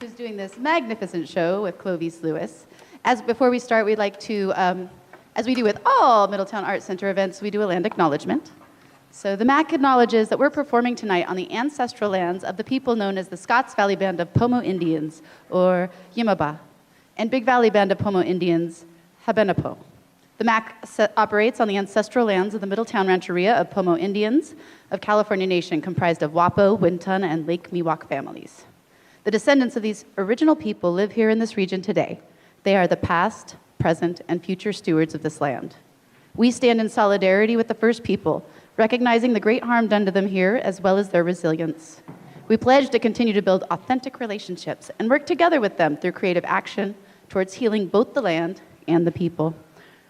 who's doing this magnificent show with Clovice Lewis. Before we start, we'd like to, as we do with all Middletown Arts Center events, we do a land acknowledgement. So the MAC acknowledges that we're performing tonight on the ancestral lands of the people known as the Scotts Valley Band of Pomo Indians, or Yimaba, and Big Valley Band of Pomo Indians, Habenapo. The MAC operates on the ancestral lands of the Middletown Rancheria of Pomo Indians of California Nation, comprised of Wapo, Winton, and Lake Miwok families. The descendants of these original people live here in this region today. They are the past, present, and future stewards of this land. We stand in solidarity with the first people, recognizing the great harm done to them here, as well as their resilience. We pledge to continue to build authentic relationships and work together with them through creative action towards healing both the land and the people.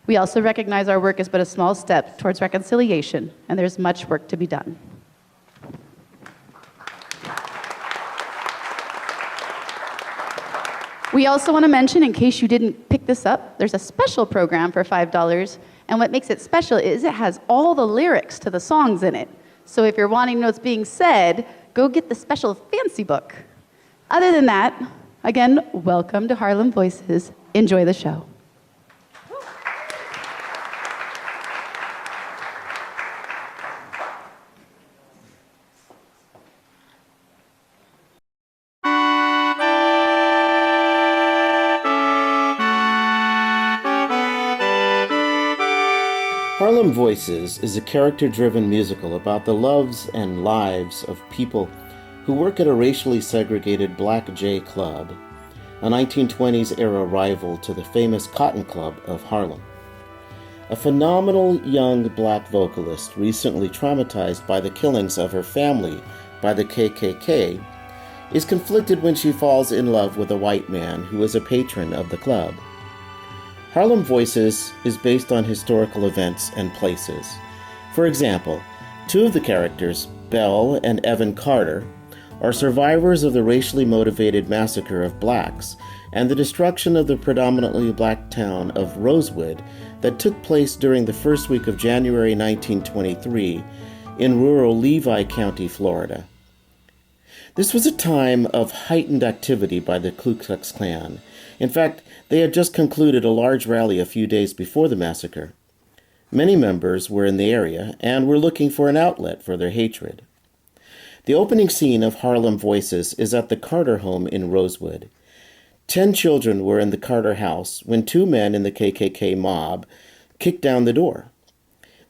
We also recognize our work is but a small step towards reconciliation, and there's much work to be done. We also want to mention, in case you didn't pick this up, there's a special program for $5, and what makes it special is it has all the lyrics to the songs in it. So if you're wanting to know what's being said, go get the special fancy book. Other than that, again, welcome to Harlem Voices. Enjoy the show. Harlem Voices is a character-driven musical about the loves and lives of people who work at a racially segregated Black J Club, a 1920s-era rival to the famous Cotton Club of Harlem. A phenomenal young black vocalist recently traumatized by the killings of her family by the KKK is conflicted when she falls in love with a white man who is a patron of the club. Harlem Voices is based on historical events and places. For example, two of the characters, Belle and Evan Carter, are survivors of the racially motivated massacre of blacks and the destruction of the predominantly black town of Rosewood that took place during the first week of January 1923 in rural Levy County, Florida. This was a time of heightened activity by the Ku Klux Klan. In fact, they had just concluded a large rally a few days before the massacre. Many members were in the area and were looking for an outlet for their hatred. The opening scene of Harlem Voices is at the Carter home in Rosewood. 10 children were in the Carter house when two men in the KKK mob kicked down the door.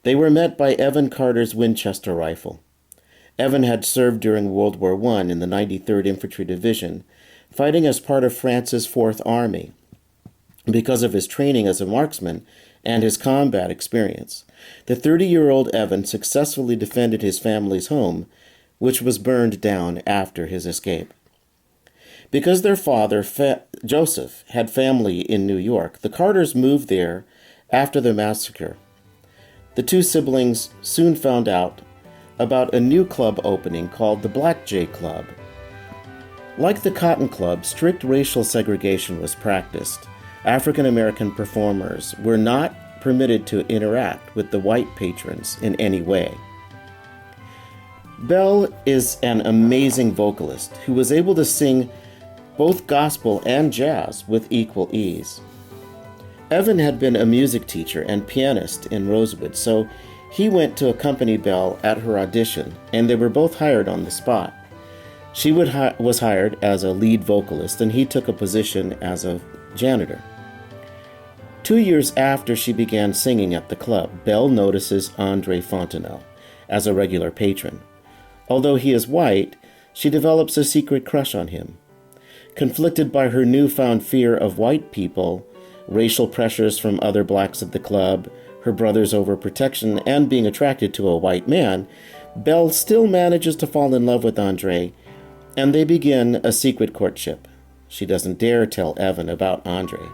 They were met by Evan Carter's Winchester rifle. Evan had served during World War I in the 93rd Infantry Division, fighting as part of France's Fourth Army. Because of his training as a marksman and his combat experience, the 30-year-old Evan successfully defended his family's home, which was burned down after his escape. Because their father, Joseph, had family in New York, the Carters moved there after the massacre. The two siblings soon found out about a new club opening called the Black J Club. Like the Cotton Club, strict racial segregation was practiced. African American performers were not permitted to interact with the white patrons in any way. Belle is an amazing vocalist who was able to sing both gospel and jazz with equal ease. Evan had been a music teacher and pianist in Rosewood, so he went to accompany Belle at her audition, and they were both hired on the spot. She was hired as a lead vocalist, and he took a position as a janitor. 2 years after she began singing at the club, Belle notices Andrés Fontenot as a regular patron. Although he is white, she develops a secret crush on him. Conflicted by her newfound fear of white people, racial pressures from other blacks at the club, her brother's overprotection, and being attracted to a white man, Belle still manages to fall in love with Andrés, and they begin a secret courtship. She doesn't dare tell Evan about Andrés.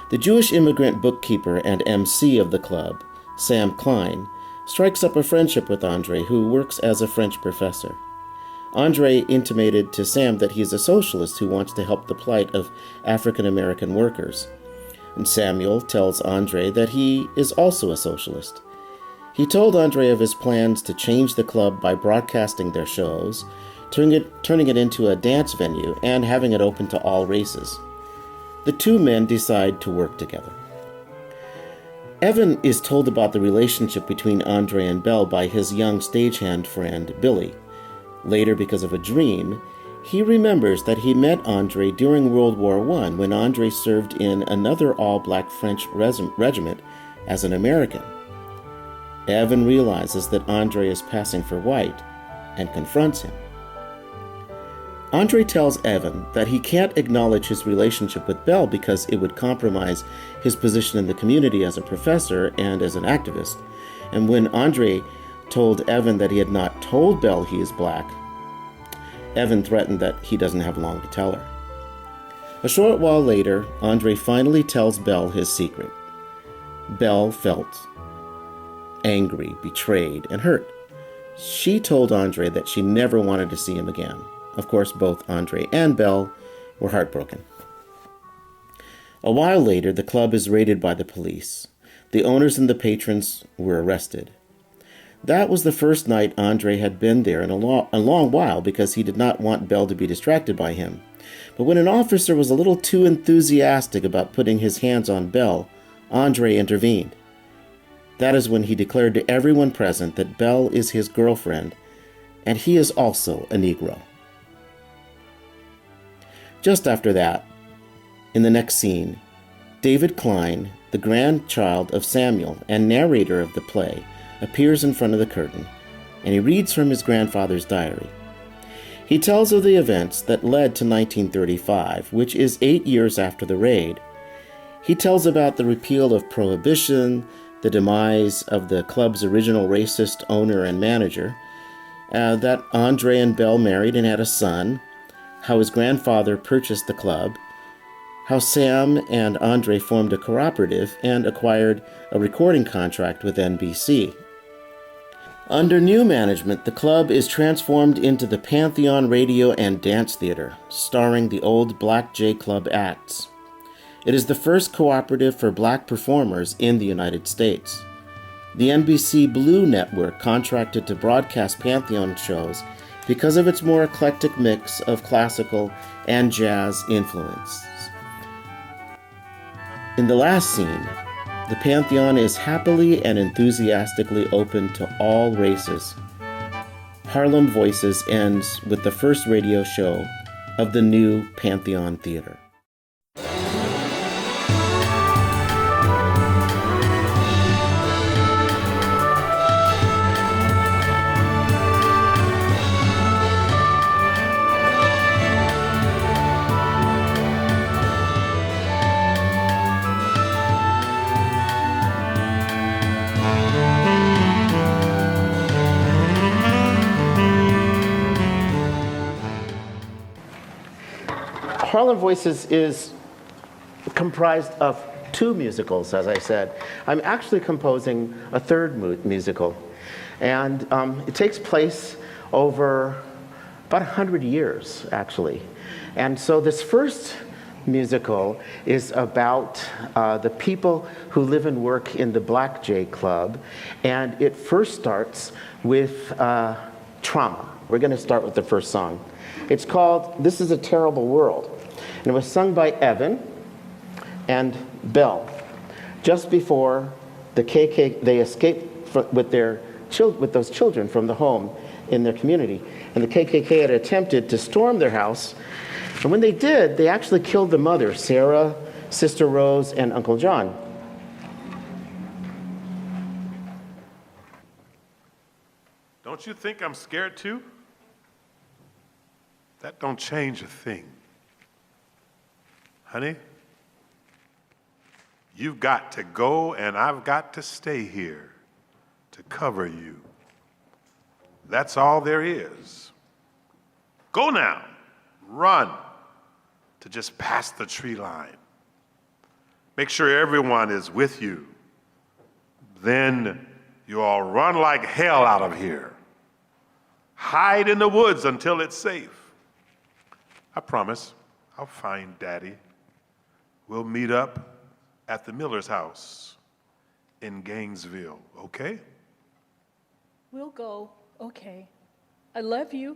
The Jewish immigrant bookkeeper and MC of the club, Sam Klein, strikes up a friendship with Andrés, who works as a French professor. Andrés intimated to Sam that he is a socialist who wants to help the plight of African American workers. And Samuel tells Andrés that he is also a socialist. He told Andrés of his plans to change the club by broadcasting their shows, turning it into a dance venue and having it open to all races. The two men decide to work together. Evan is told about the relationship between André and Belle by his young stagehand friend, Billy. Later, because of a dream, he remembers that he met André during World War I when André served in another all-black French regiment as an American. Evan realizes that André is passing for white and confronts him. André tells Evan that he can't acknowledge his relationship with Belle because it would compromise his position in the community as a professor and as an activist. And when André told Evan that he had not told Belle he is black, Evan threatened that he doesn't have long to tell her. A short while later, André finally tells Belle his secret. Belle felt angry, betrayed, and hurt. She told André that she never wanted to see him again. Of course, both André and Belle were heartbroken. A while later, the club is raided by the police. The owners and the patrons were arrested. That was the first night André had been there in a long while because he did not want Belle to be distracted by him. But when an officer was a little too enthusiastic about putting his hands on Belle, André intervened. That is when he declared to everyone present that Belle is his girlfriend, and he is also a Negro. Just after that, in the next scene, David Klein, the grandchild of Samuel and narrator of the play, appears in front of the curtain, and he reads from his grandfather's diary. He tells of the events that led to 1935, which is 8 years after the raid. He tells about the repeal of Prohibition, the demise of the club's original racist owner and manager, that André and Belle married and had a son, how his grandfather purchased the club, how Sam and André formed a cooperative and acquired a recording contract with NBC. Under new management, the club is transformed into the Pantheon Radio and Dance Theater, starring the old Black J Club acts. It is the first cooperative for black performers in the United States. The NBC Blue Network contracted to broadcast Pantheon shows because of its more eclectic mix of classical and jazz influences. In the last scene, the Pantheon is happily and enthusiastically open to all races. Harlem Voices ends with the first radio show of the new Pantheon Theater. Harlem Voices is comprised of two musicals, as I said. I'm actually composing a third musical. And it takes place over about 100 years, actually. And so this first musical is about the people who live and work in the Black J Club. And it first starts with trauma. We're going to start with the first song. It's called This Is a Terrible World. And it was sung by Evan and Belle just before the they escaped with those children from the home in their community. And the KKK had attempted to storm their house. And when they did, they actually killed the mother, Sarah, Sister Rose, and Uncle John. Don't you think I'm scared too? That don't change a thing. Honey, you've got to go and I've got to stay here to cover you. That's all there is. Go now, run to just past the tree line. Make sure everyone is with you. Then you all run like hell out of here. Hide in the woods until it's safe. I promise I'll find Daddy. We'll meet up at the Miller's house in Gainesville, okay? We'll go, okay. I love you.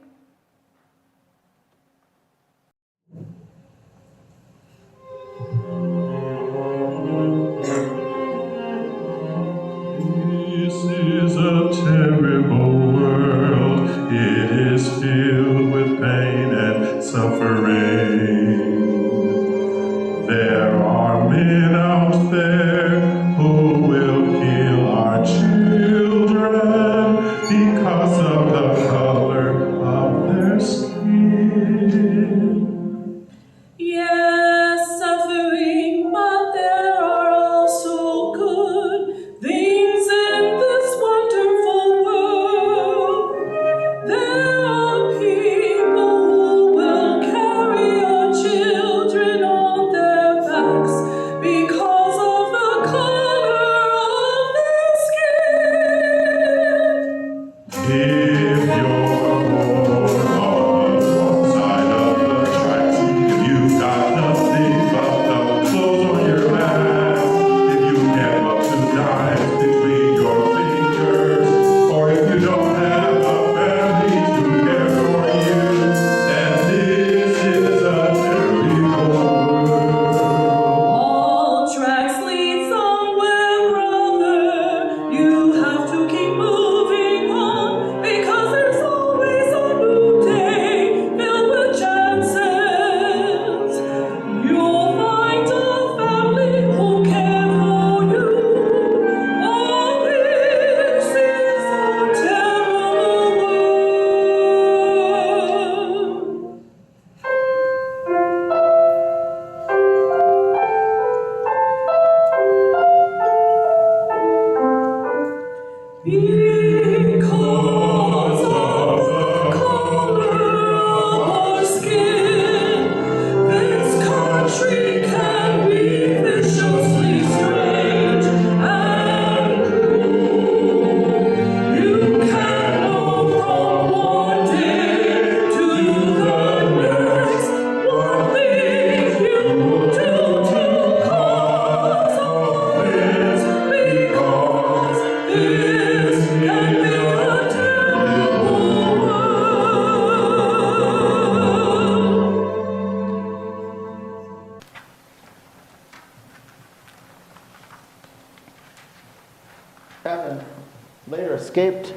escaped,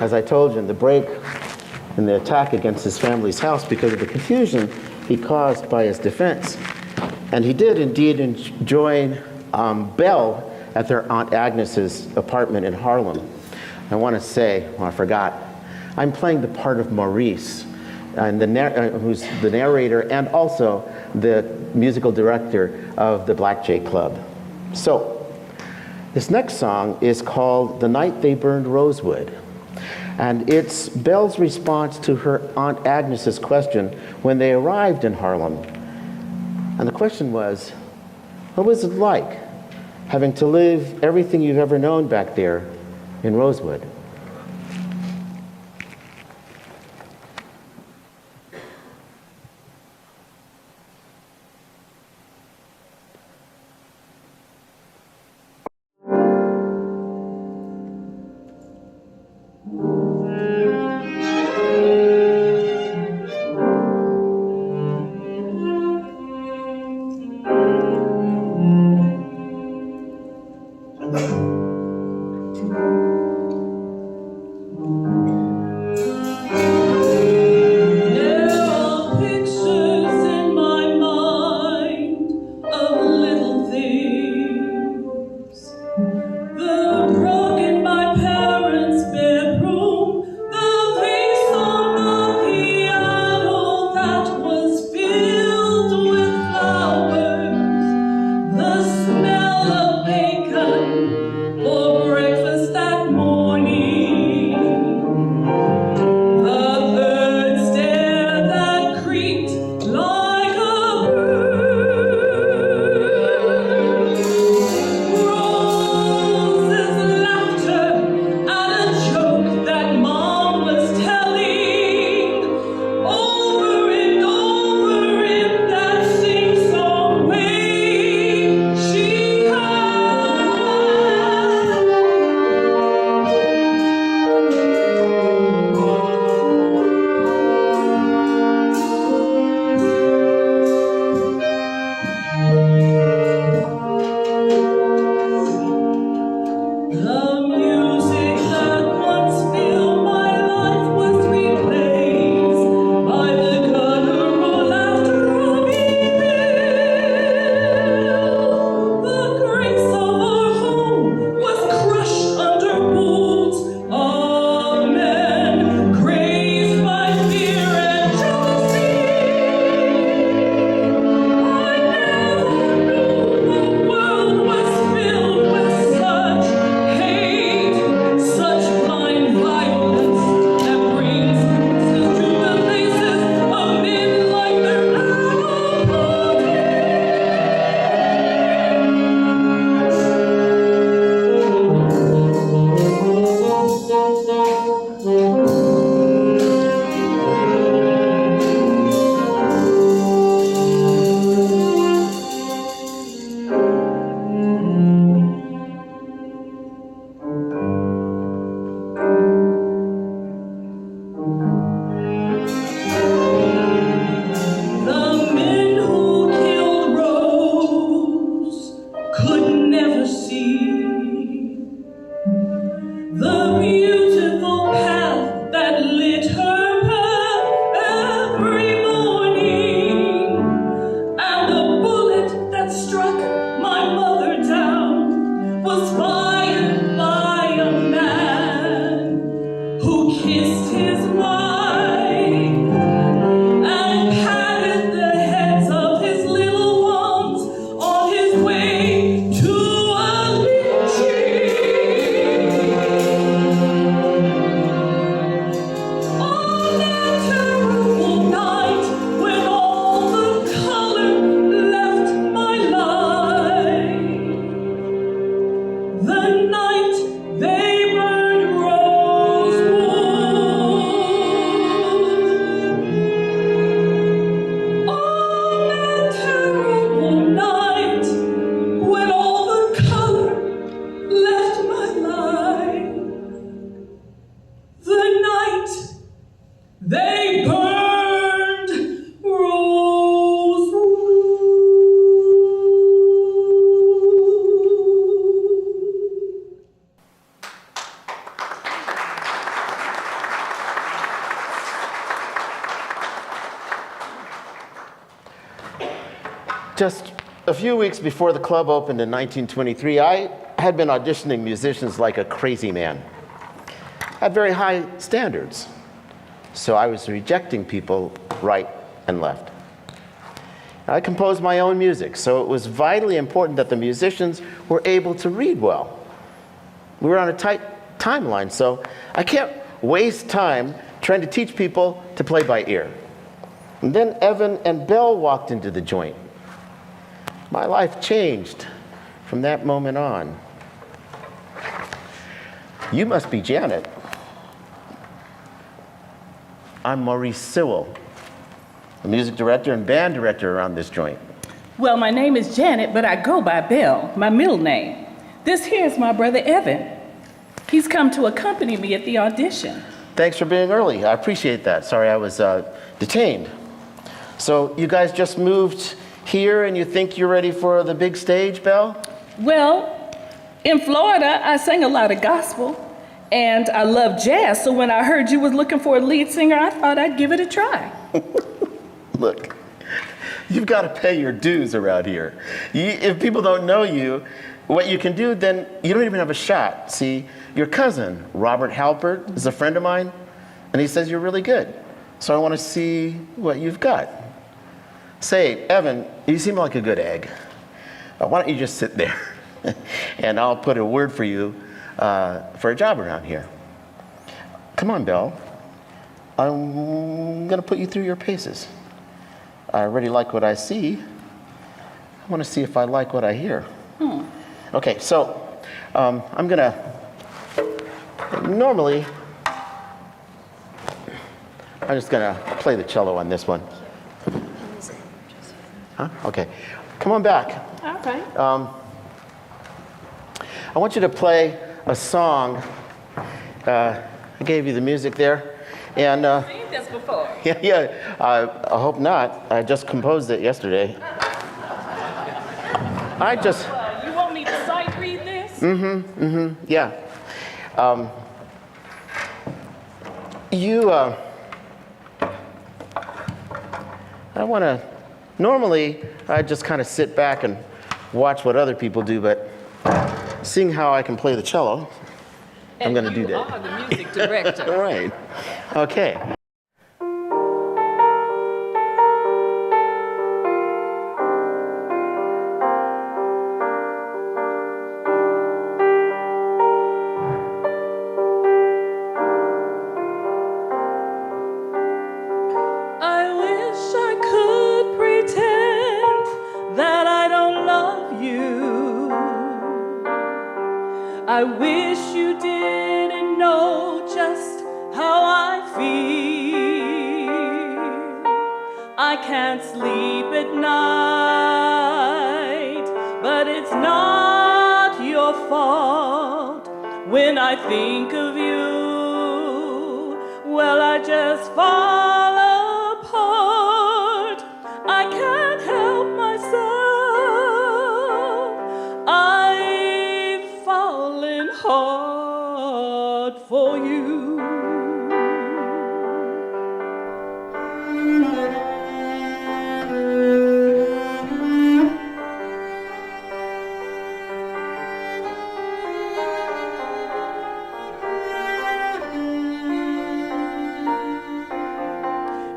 as I told you, in the break in the attack against his family's house because of the confusion he caused by his defense. And he did indeed join Belle at their Aunt Agnes's apartment in Harlem. I want to say, well, I forgot, I'm playing the part of Maurice, and who's the narrator and also the musical director of the Black Jay Club. So, this next song is called The Night They Burned Rosewood. And it's Belle's response to her Aunt Agnes's question when they arrived in Harlem. And the question was, what was it like having to live everything you've ever known back there in Rosewood? Just a few weeks before the club opened in 1923, I had been auditioning musicians like a crazy man. I had very high standards, so I was rejecting people right and left. I composed my own music, so it was vitally important that the musicians were able to read well. We were on a tight timeline, so I can't waste time trying to teach people to play by ear. And then Evan and Belle walked into the joint. My life changed from that moment on. You must be Janet. I'm Maurice Sewell, the music director and band director around this joint. Well, my name is Janet, but I go by Belle, my middle name. This here is my brother Evan. He's come to accompany me at the audition. Thanks for being early. I appreciate that. Sorry I was detained. So you guys just moved here and you think you're ready for the big stage, Belle? Well, in Florida, I sang a lot of gospel, and I love jazz, so when I heard you was looking for a lead singer, I thought I'd give it a try. Look, you've got to pay your dues around here. If people don't know you, what you can do, then you don't even have a shot. See, your cousin, Robert Halpert, is a friend of mine, and he says you're really good. So I want to see what you've got. Say, Evan, you seem like a good egg. Why don't you just sit there, and I'll put a word for you for a job around here. Come on, Belle. I'm going to put you through your paces. I already like what I see. I want to see if I like what I hear. Okay, so I'm going to, normally, I'm just going to play the cello on this one. Huh? Okay. Come on back. All right. I want you to play a song. I gave you the music there. And I've seen this before. yeah, I hope not. I just composed it yesterday. You want me to sight read this? Yeah. I want to, normally I just kind of sit back and watch what other people do, but seeing how I can play the cello, I'm going to do that. You are the music director. All right. Okay. I wish I could pretend that I don't love you. I wish you didn't know just how I feel. I can't sleep at night, but it's not your fault. When I think of you, well, I just fall apart. I can't help myself. I've fallen hard for you.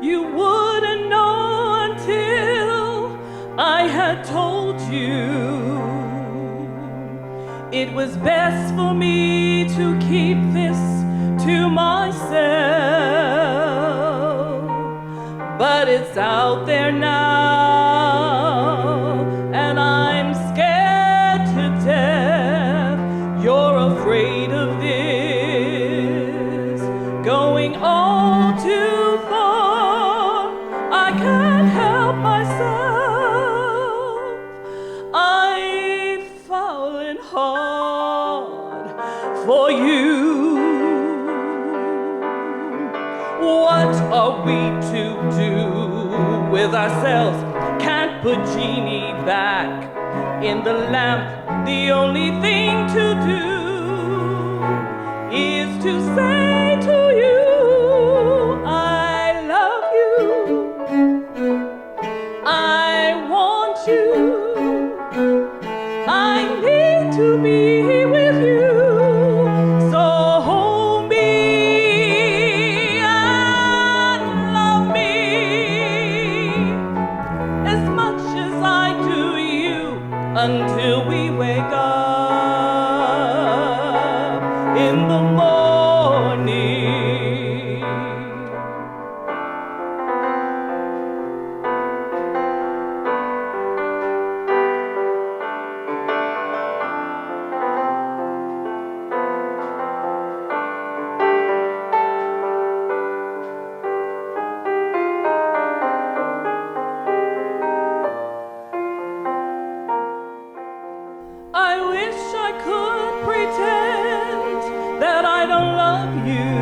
You wouldn't know until I had told you. It was best for me to keep this to myself. But it's out there now, and I'm scared to death. You're afraid of this going all too far. I can't help myself. I've fallen hard for you. What are we to do with ourselves? Can't put Jeannie back in the lamp. The only thing to do is to say to you, I love you. I want you. I need to be with you. So hold me and love me as much as I do you until we wake up in the morning. I wish I could pretend that I don't love you.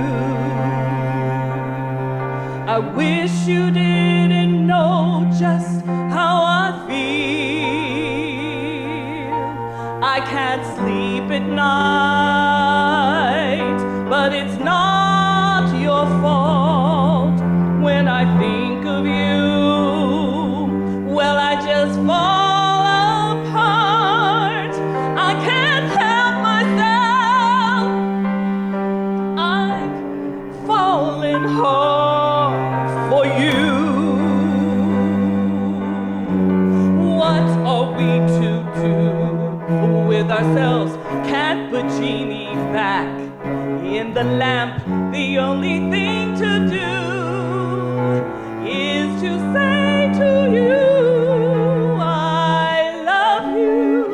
I wish you didn't know just how I feel. I can't sleep at night, but it's not your fault. When I think of you, well, I just fall apart. I can't help myself. I've fallen hard for you. What are we to do with ourselves? Can't put Jeannie back in the lamp. The only thing to do is to say to you, I love you.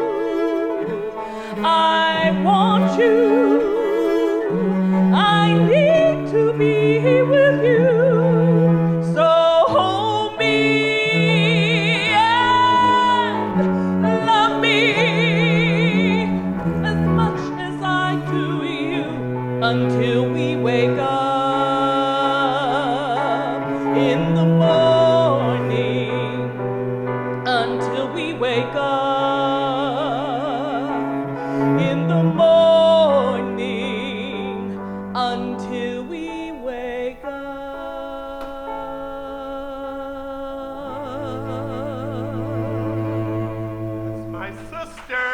I want you. I need to be with you. So hold me and love me as much as I do you until we wake up in the morning. Until we wake up in the morning, until we wake up. That's my sister.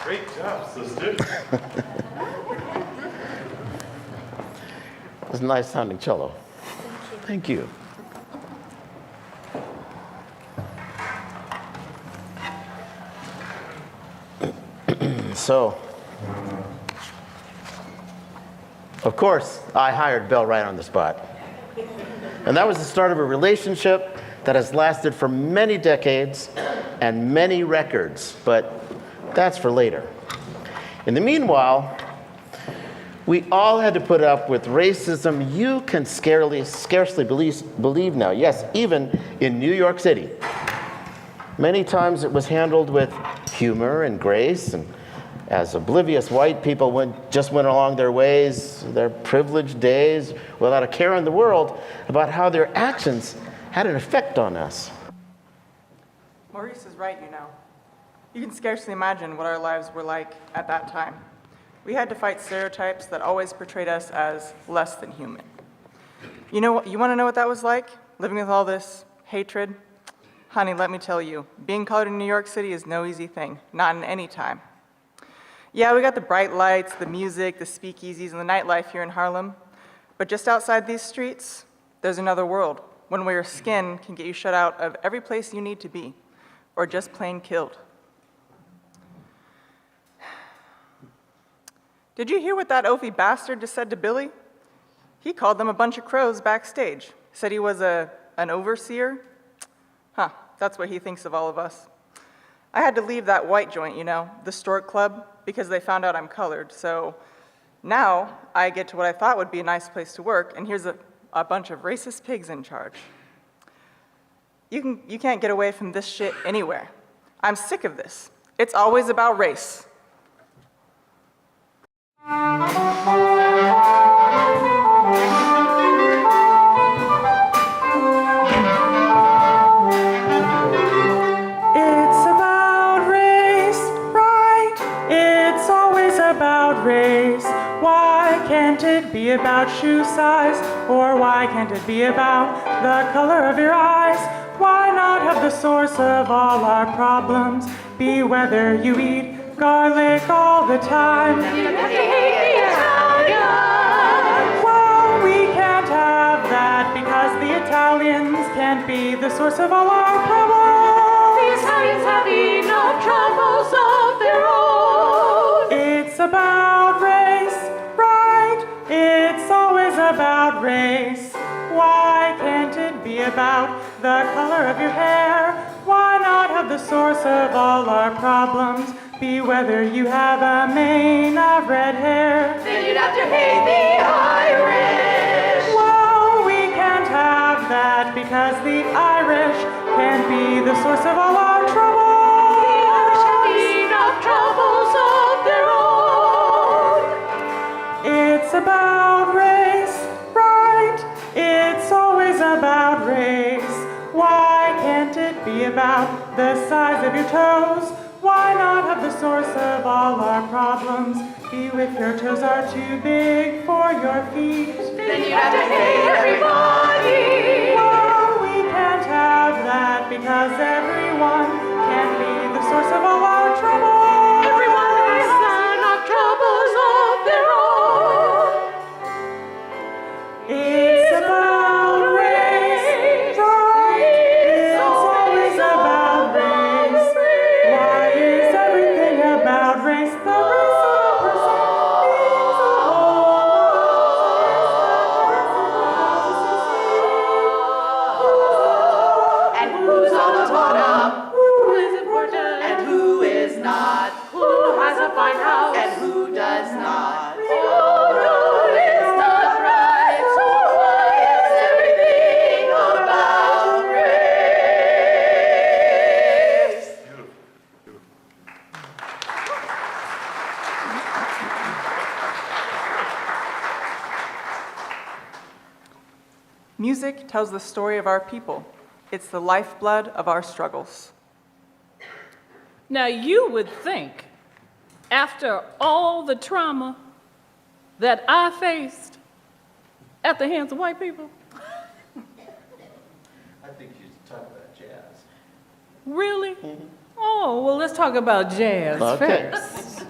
Great job, sister. It's a nice sounding cello. Thank you. So, of course, I hired Belle right on the spot. And that was the start of a relationship that has lasted for many decades and many records, but that's for later. In the meanwhile, we all had to put up with racism you can scarcely believe now. Yes, even in New York City. Many times it was handled with humor and grace, and as oblivious white people just went along their ways, their privileged days, without a care in the world about how their actions had an effect on us. Maurice is right, you know. You can scarcely imagine what our lives were like at that time. We had to fight stereotypes that always portrayed us as less than human. You want to know what that was like? Living with all this hatred? Honey, let me tell you, being colored in New York City is no easy thing, not in any time. Yeah, we got the bright lights, the music, the speakeasies, and the nightlife here in Harlem. But just outside these streets, there's another world, one where your skin can get you shut out of every place you need to be, or just plain killed. Did you hear what that oafy bastard just said to Billy? He called them a bunch of crows backstage. Said he was an overseer. Huh, that's what he thinks of all of us. I had to leave that white joint, the Stork Club, because they found out I'm colored. So now I get to what I thought would be a nice place to work, and here's a bunch of racist pigs in charge. You can't get away from this shit anywhere. I'm sick of this. It's always about race. It's about race, right? It's always about race. Why? can't it be about shoe size? Or why can't it be about the color of your eyes? Why not have the source of all our problems be whether you eat garlic all the time? Well, we can't have that because the Italians can't be the source of all our problems. The Italians have enough troubles of their own. It's about race, right? It's always about race. Why can't it be about the color of your hair? Why not have the source of all our problems be whether you have a mane of red hair? Then you'd have to hate the Irish. Well, we can't have that because the Irish can't be the source of all our troubles. The Irish have enough troubles of their own. It's about race, right? It's always about race. Why can't it be about the size of your toes? Why not have the source of all our problems be if your toes are too big for your feet? Then you'd have to hate everybody. Well, we can't have that because everyone can be the source of all our troubles. Everyone has enough troubles of their own. It's about race, right? It's always about race. Why is everything about race? The race of a person means a whole. And who's on the bottom? Who is important? And who is not? Who has a fine house? And who does not? Oh, no, it's not right. So why is everything about race? Music tells the story of our people. It's the lifeblood of our struggles. Now, you would think, after all the trauma that I faced at the hands of white people. I think you should talk about jazz. Really? Oh, well, let's talk about jazz Okay. first.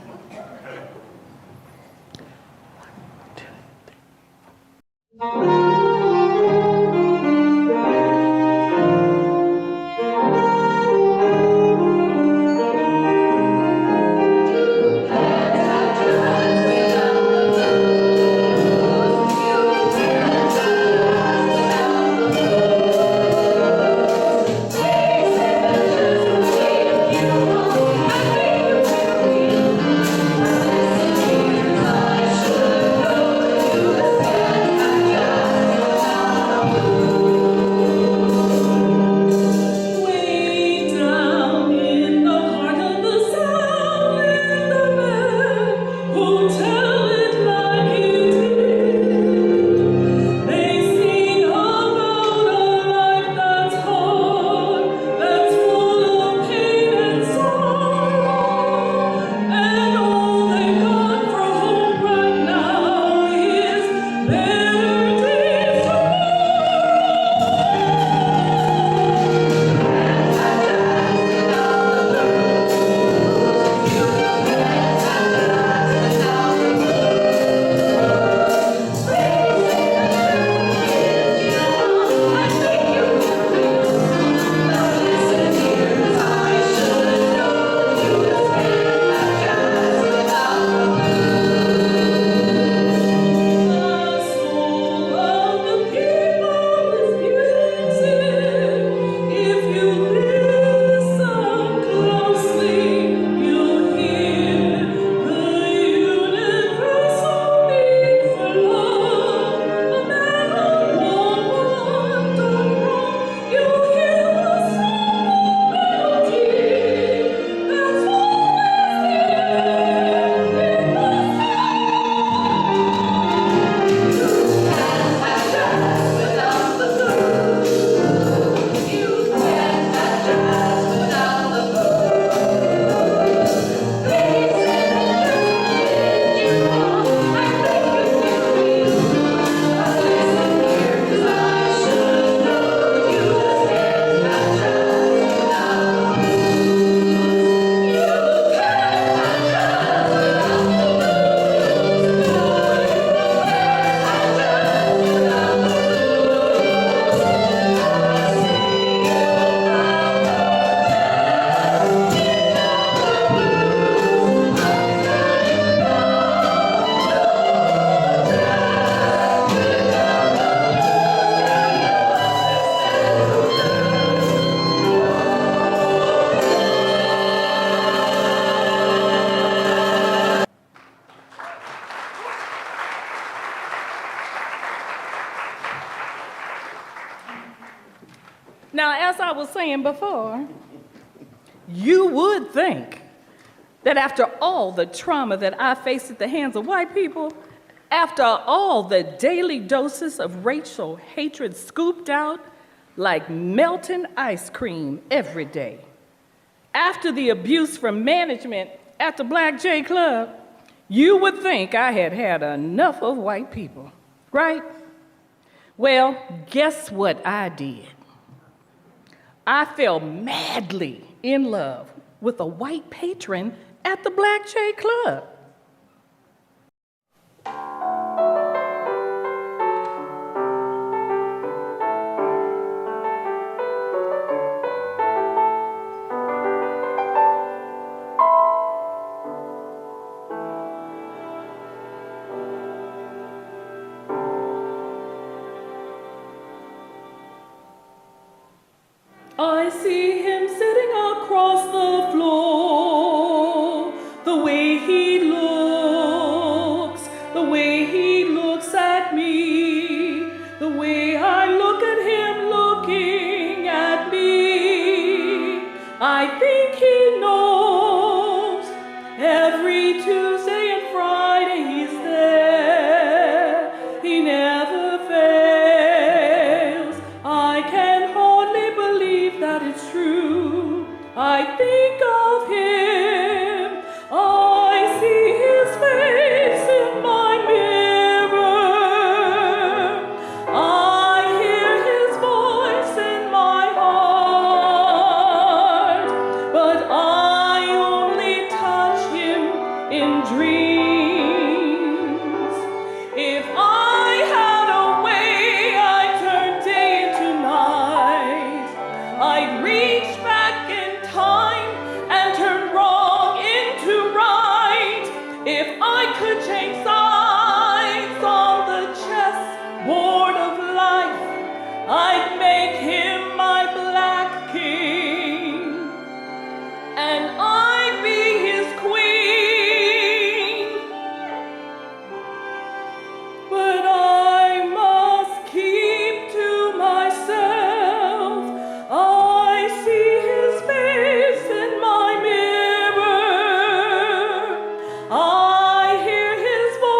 as I was saying before, you would think that after all the trauma that I faced at the hands of white people, after all the daily doses of racial hatred scooped out like melting ice cream every day, after the abuse from management at the Black J Club, you would think I had had enough of white people, right? Well, guess what I did? I fell madly in love with a white patron at the Black J Club. I see him sitting across the floor, the way he looks at me, the way I look at him looking at me. I think he knows every Tuesday and Friday he's there. He never fails. I can hardly believe that it's true. I think of him. I see his face in my mirror. I hear his voice in my heart. But I only touch him in dreams. If I had a way, I'd turn day into night. I'd reach back in time and turn wrong into right. If I could change sides on the chessboard of life, I'd make him my black king, and I'd be his queen. But I must keep to myself. I see his face in my mirror. I hear his voice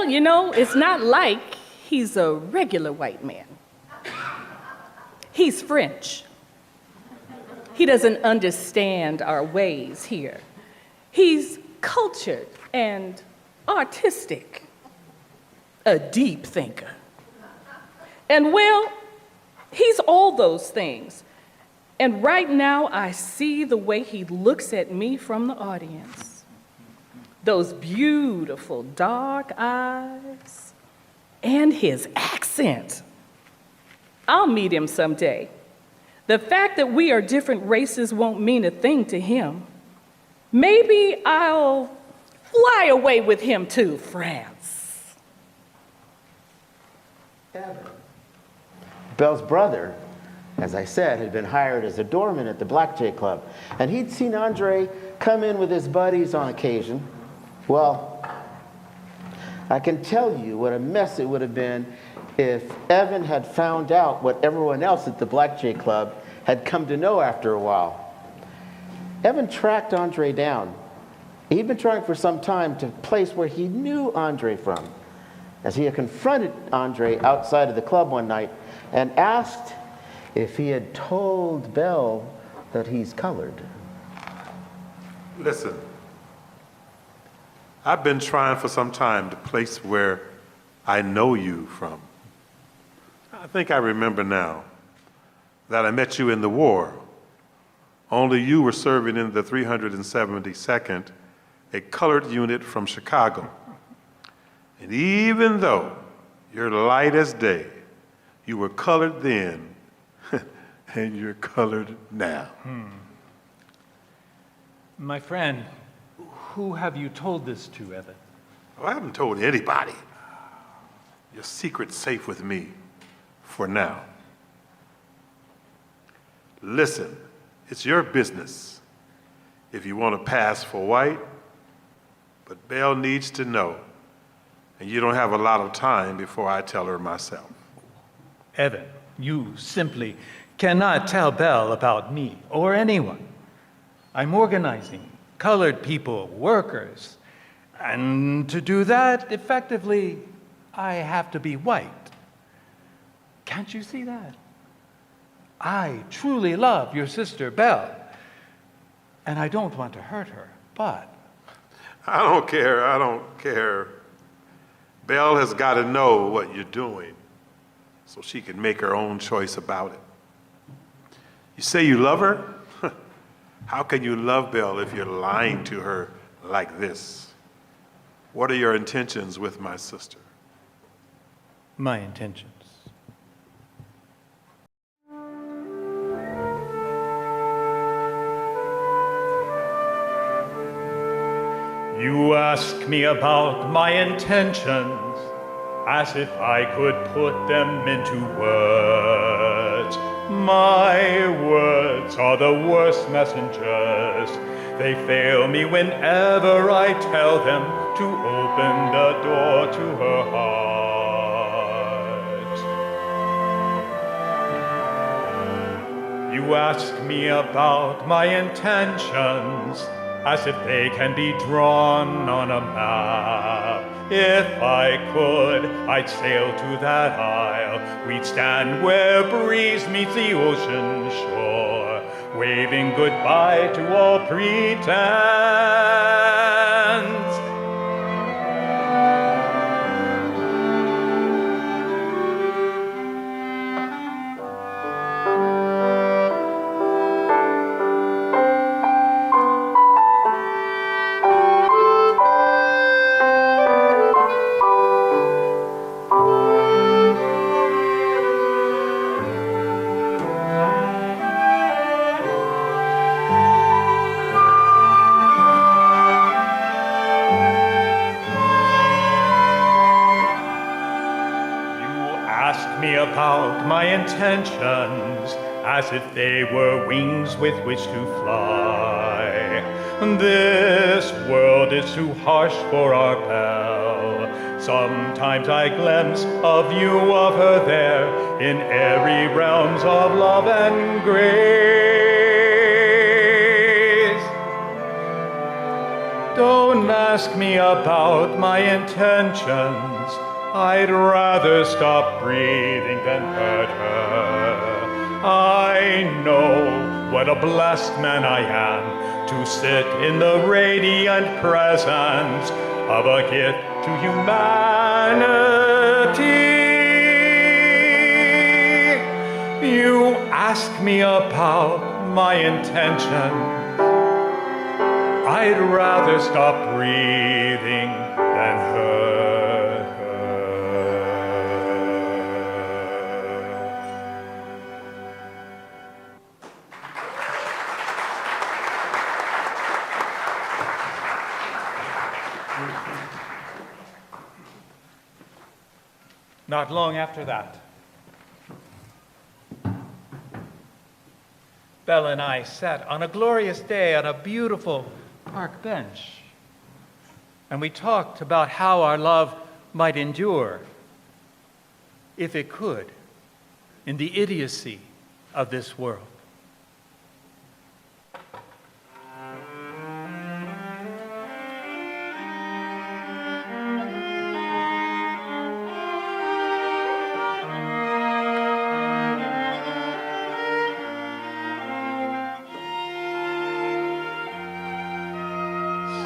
Well, you know, it's not like he's a regular white man. He's French. He doesn't understand our ways here. He's cultured and artistic, a deep thinker. And well, he's all those things. And right now, I see the way he looks at me from the audience. Those beautiful dark eyes and his accent. I'll meet him someday. The fact that we are different races won't mean a thing to him. Maybe I'll fly away with him to France. Belle's brother, as I said, had been hired as a doorman at the Black Jay Club, and he'd seen André come in with his buddies on occasion. Well, I can tell you what a mess it would have been if Evan had found out what everyone else at the Black Jay Club had come to know after a while. Evan tracked André down. He'd been trying for some time to place where he knew André from, as he had confronted André outside of the club one night and asked if he had told Belle that he's colored. Listen, I've been trying for some time to place where I know you from. I think I remember now that I met you in the war. Only you were serving in the 372nd, a colored unit from Chicago. And even though you're light as day, you were colored then, and you're colored now. My friend, who have you told this to, Evan? Well, I haven't told anybody. Your secret's safe with me, for now. Listen, it's your business if you want to pass for white, but Belle needs to know, and you don't have a lot of time before I tell her myself. Evan, you simply cannot tell Belle about me or anyone. I'm organizing colored people, workers, and to do that effectively, I have to be white. Can't you see that? I truly love your sister, Belle, and I don't want to hurt her, but... I don't care. Belle has got to know what you're doing so she can make her own choice about it. You say you love her? How can you love Belle if you're lying to her like this? What are your intentions with my sister? My intentions. You ask me about my intentions, as if I could put them into words. My words are the worst messengers. They fail me whenever I tell them to open the door to her heart. You ask me about my intentions, as if they can be drawn on a map. If I could, I'd sail to that isle. We'd stand where breeze meets the ocean shore, waving goodbye to all pretense. About my intentions, as if they were wings with which to fly. This world is too harsh for our Belle. Sometimes I glimpse a view of her there in airy realms of love and grace. Don't ask me about my intentions, I'd rather stop breathing than hurt her. I know what a blessed man I am to sit in the radiant presence of a gift to humanity. You ask me about my intentions, I'd rather stop breathing than hurt her. Not long after that, Belle and I sat on a glorious day on a beautiful park bench, and we talked about how our love might endure, if it could, in the idiocy of this world.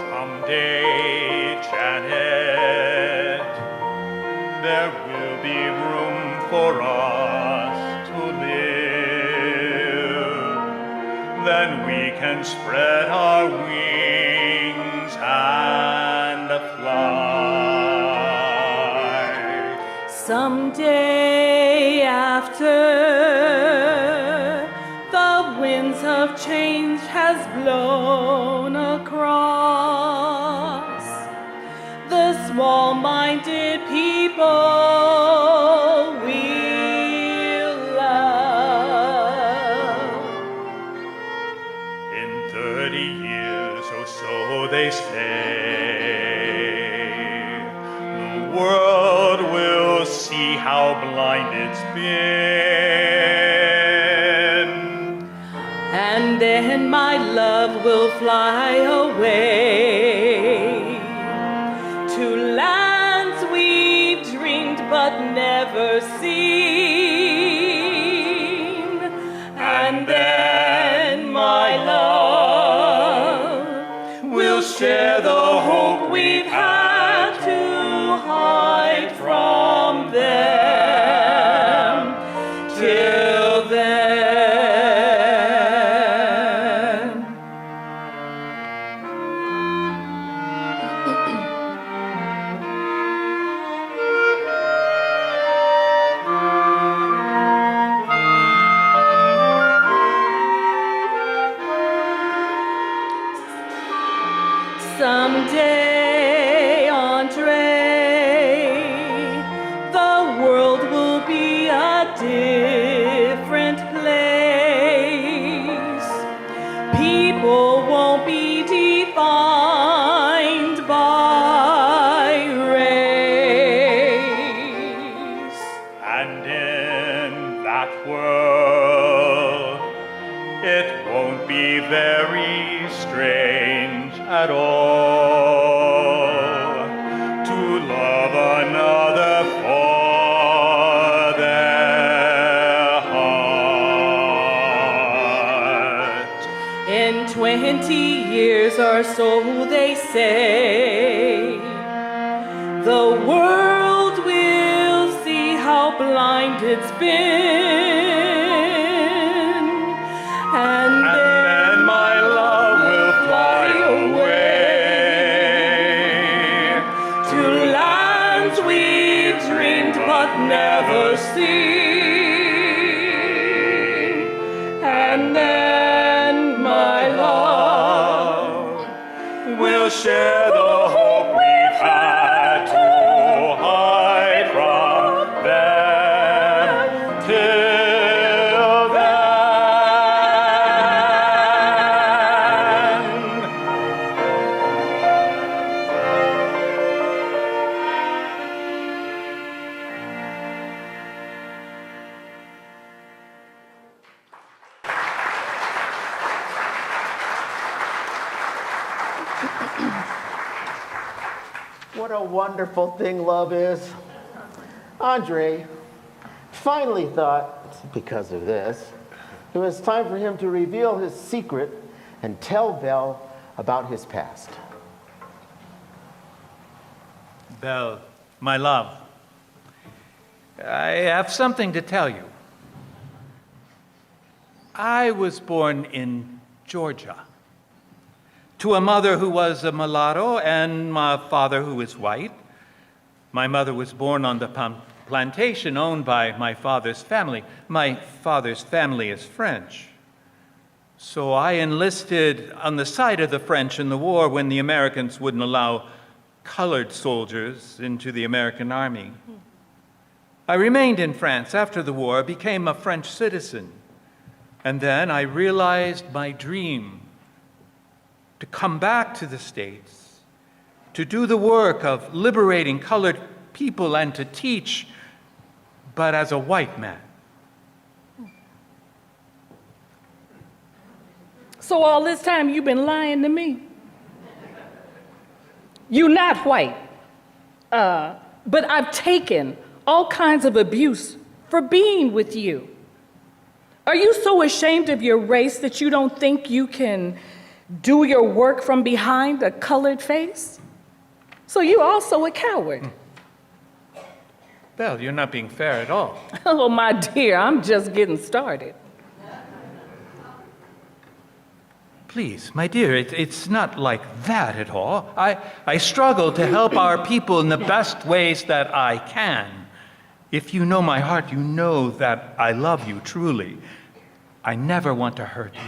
Someday, Janet, there will be room for us to live. Then we can spread our wings and fly. Someday after the winds of change has blown across, the small-minded people we'll love. In 30 years or so, they say, the world will see how blind it's been. And then my love will fly away to lands we've dreamed but never seen. And then my love will share the hope we've had to hide from them. Till then. Someday, Andrés, the world will be a different place. People won't be defined by race. And in that world, it won't be very strange at all to love another for their heart. In 20 years or so, they say, the world will see how blind it's been. And then my love will fly away to lands we've dreamed but never seen. And then my love will share the hope we've had to hide from them. Till then. what a wonderful thing love is. André finally thought, because of this, it was time for him to reveal his secret and tell Belle about his past. Belle, my love, I have something to tell you. I was born in Georgia to a mother who was a mulatto and my father who is white. My mother was born on the plantation owned by my father's family. My father's family is French. So I enlisted on the side of the French in the war when the Americans wouldn't allow colored soldiers into the American army. I remained in France after the war, became a French citizen, and then I realized my dream to come back to the States, to do the work of liberating colored people and to teach, but as a white man. So all this time you've been lying to me? You're not white, but I've taken all kinds of abuse for being with you. Are you so ashamed of your race that you don't think you can do your work from behind a colored face? So you're also a coward. Belle, you're not being fair at all. Oh, my dear, I'm just getting started. Please, my dear, it's not like that at all. I struggle to help our people in the best ways that I can. If you know my heart, you know that I love you truly. I never want to hurt you.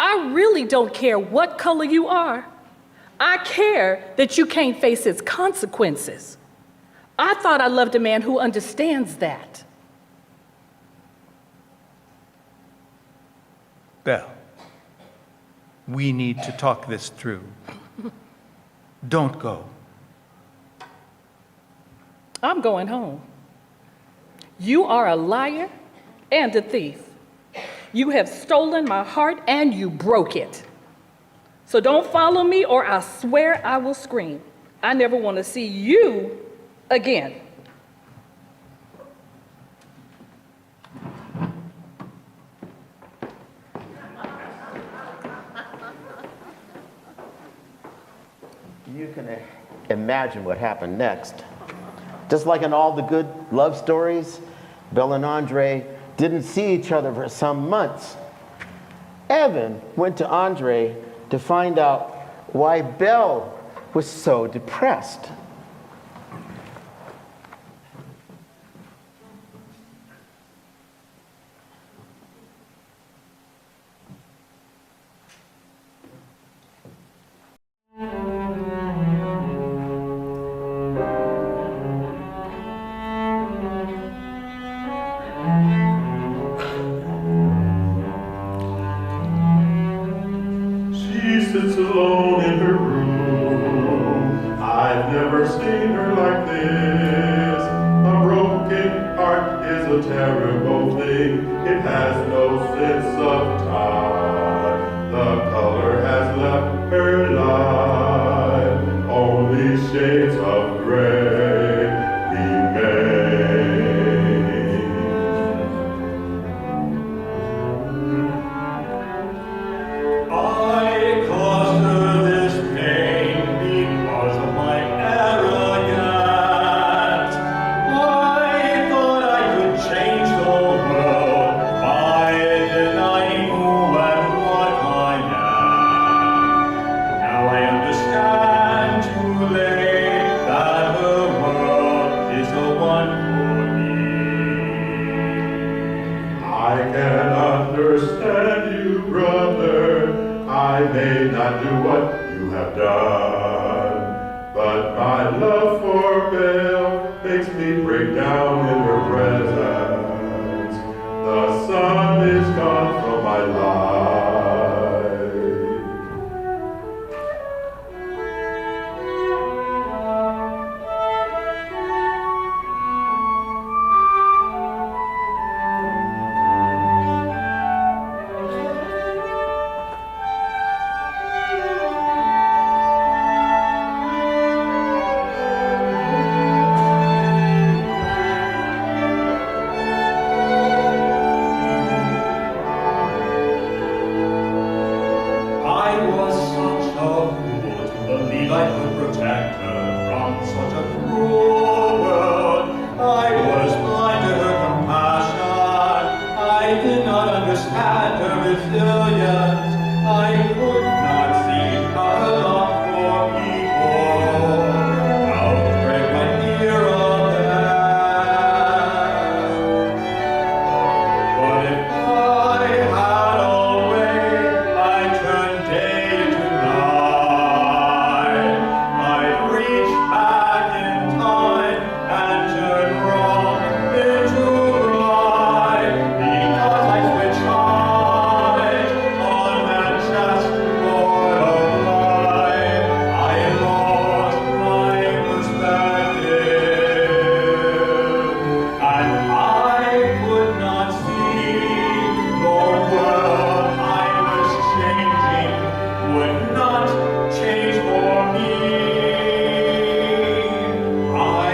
I really don't care what color you are. I care that you can't face its consequences. I thought I loved a man who understands that. Belle, we need to talk this through. Don't go. I'm going home. You are a liar and a thief. You have stolen my heart and you broke it. So don't follow me or I swear I will scream. I never want to see you again. You can imagine what happened next. Just like in all the good love stories, Belle and André didn't see each other for some months. Evan went to André to find out why Belle was so depressed. She sits alone in her room. I've never seen her like this. A broken heart is a terrible thing. It has no sense of time. The color has left her life. Only shades of gray remain. I caused her this pain because of my arrogance. I thought I could change the world by denying who and what I am. Now I understand too late that the world is the one for me. I can understand you, brother. I may not do what you have done, but my love for Belle makes me break down in her presence. The sun is gone from my life. resilience. I could not see our love for people. Outbreak an era then. But if I had a way, I'd turn day to night. I'd reach back in time and turn wrong into right. Because I switched eyes on that chessboard of life, I lost my perspective. And I could not see the world I was changing would not change for me. I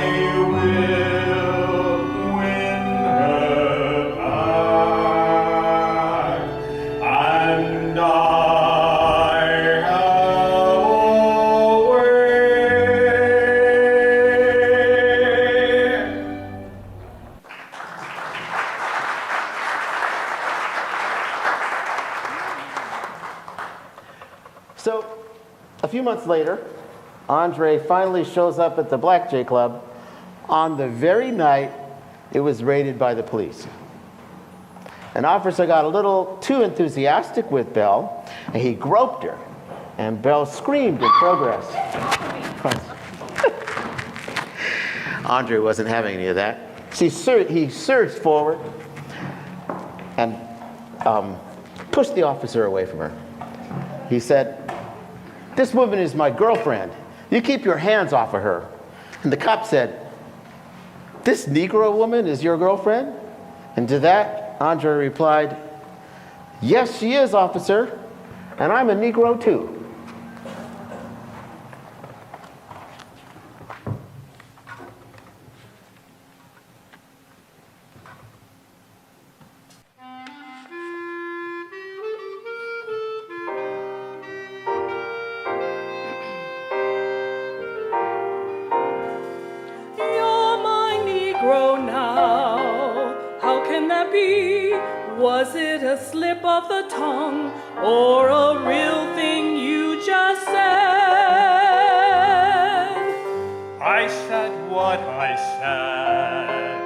will win her back, and I have a way. So, a few months later, Andre finally shows up at the Black J Club on the very night it was raided by the police. An officer got a little too enthusiastic with Belle, and he groped her, and Belle screamed in progress. Andre wasn't having any of that. He surged forward and pushed the officer away from her. He said, "This woman is my girlfriend. You keep your hands off of her." And the cop said, "This Negro woman is your girlfriend?" And to that, Andre replied, "Yes, she is, officer, and I'm a Negro too." You're my Negro now. How can that be? Was it a slip of the tongue or a real thing you just said? I said what I said.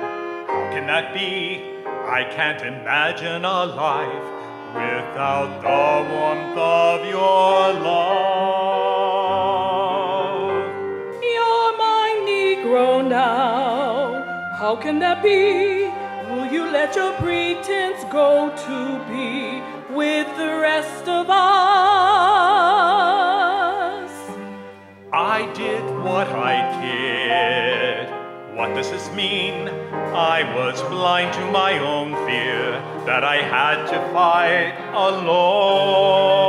How can that be? I can't imagine a life without the warmth of your love. You're my Negro now. How can that be? Will you let your pretense go to be with the rest of us? I did what I did. What does this mean? I was blind to my own fear that I had to fight alone.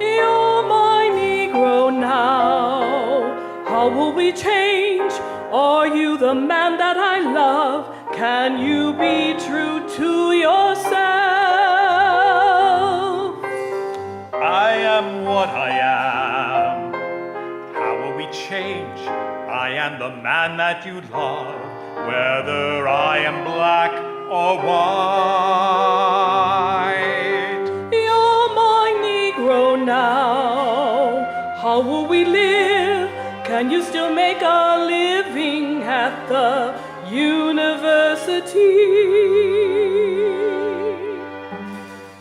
You're my Negro now. How will we change? Are you the man that I love? Can you be true to yourself? I am what I am. How will we change? I am the man that you love, whether I am black or white. You're my Negro now. How will we live? Can you still make a living at the university?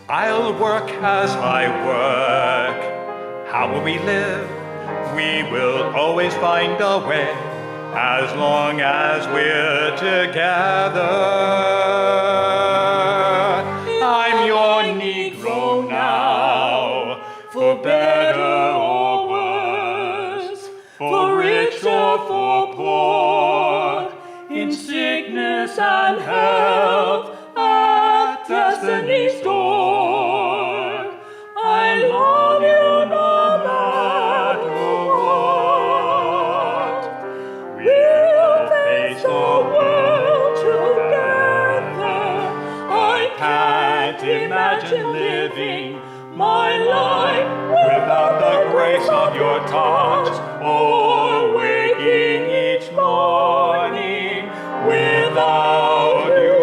I'll work as I work. How will we live? We will always find a way. as long as we're together. I'm your Negro now, for better or worse, for rich or for poor, in sickness and health, at destiny's door. I love you no matter what. We'll face the world together. I can't imagine living my life without the grace of your touch, or waking each morning without you.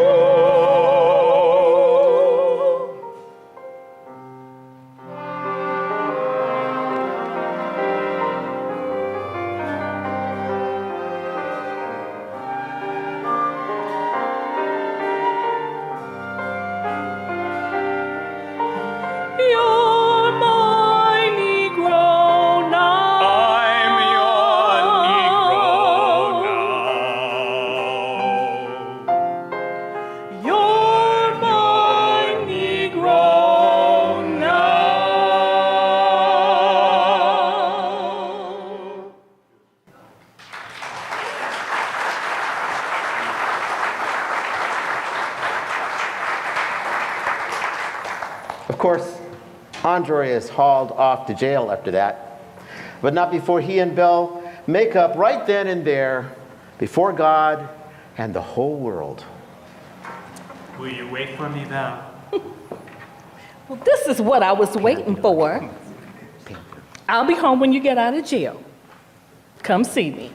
You're my Negro now. I'm your Negro now. You're my Negro now. Of course, Andrés is hauled off to jail after that, but not before he and Belle make up right then and there before God and the whole world. Will you wait for me, Belle? Well, this is what I was waiting for. I'll be home when you get out of jail. Come see me.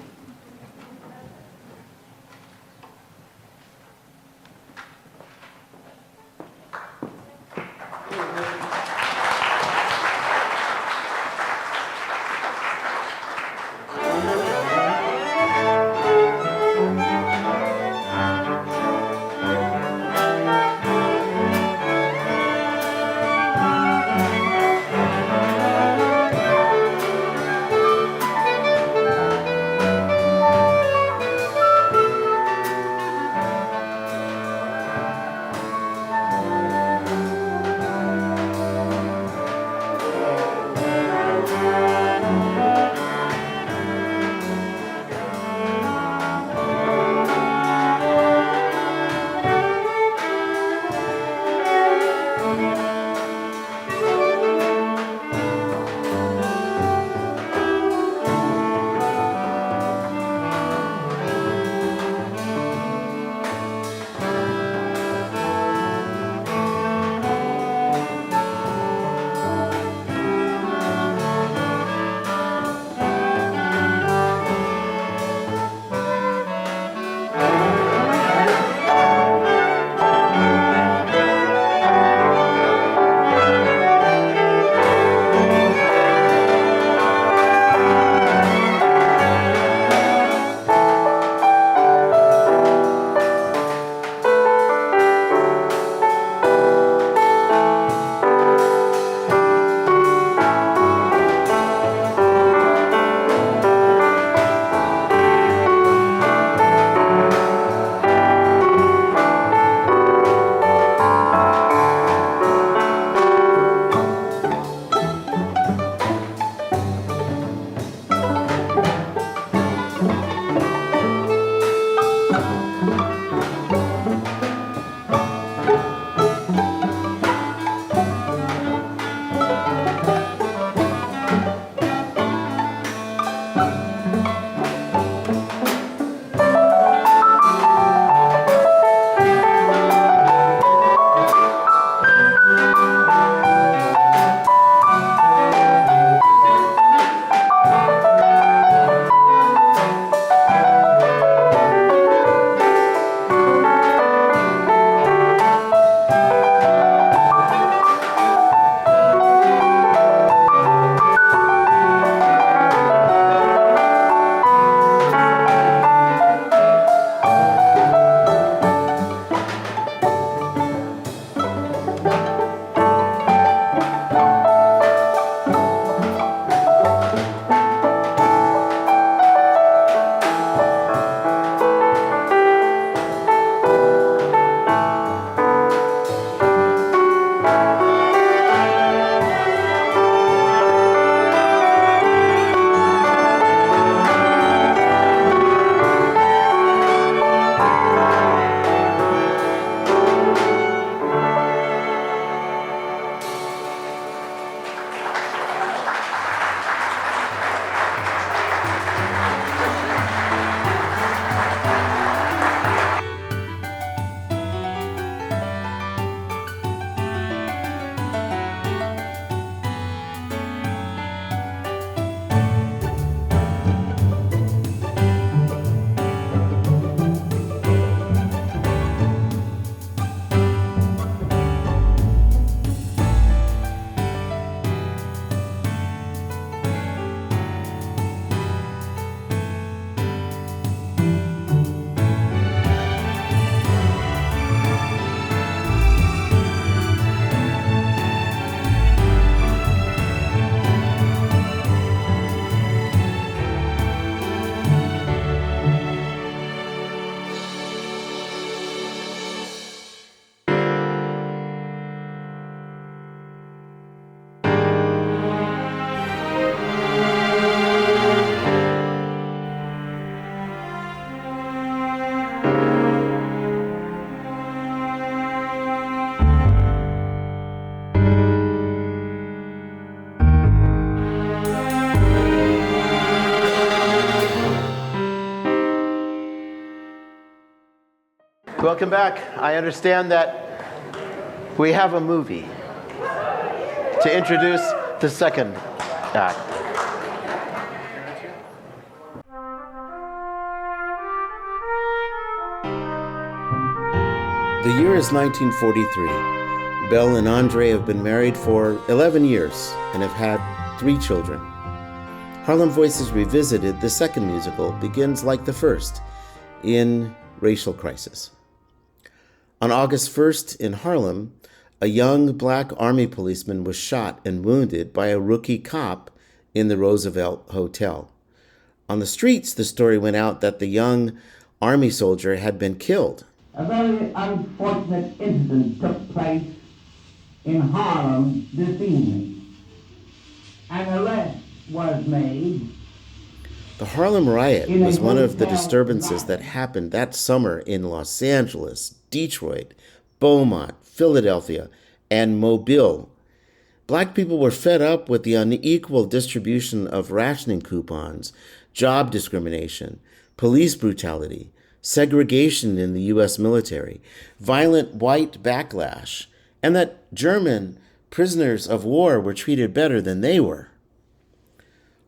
Welcome back. I understand that we have a movie to introduce the second act. The year is 1943. Belle and Andrés have been married for 11 years and have had 3 children. Harlem Voices Revisited, the second musical, begins like the first, in racial crisis. On August 1st in Harlem, a young black army policeman was shot and wounded by a rookie cop in the Roosevelt Hotel. On the streets, the story went out that the young army soldier had been killed. A very unfortunate incident took place in Harlem this evening. An arrest was made. The Harlem Riot was one of the disturbances that happened that summer in Los Angeles, Detroit, Beaumont, Philadelphia, and Mobile. Black people were fed up with the unequal distribution of rationing coupons, job discrimination, police brutality, segregation in the U.S. military, violent white backlash, and that German prisoners of war were treated better than they were.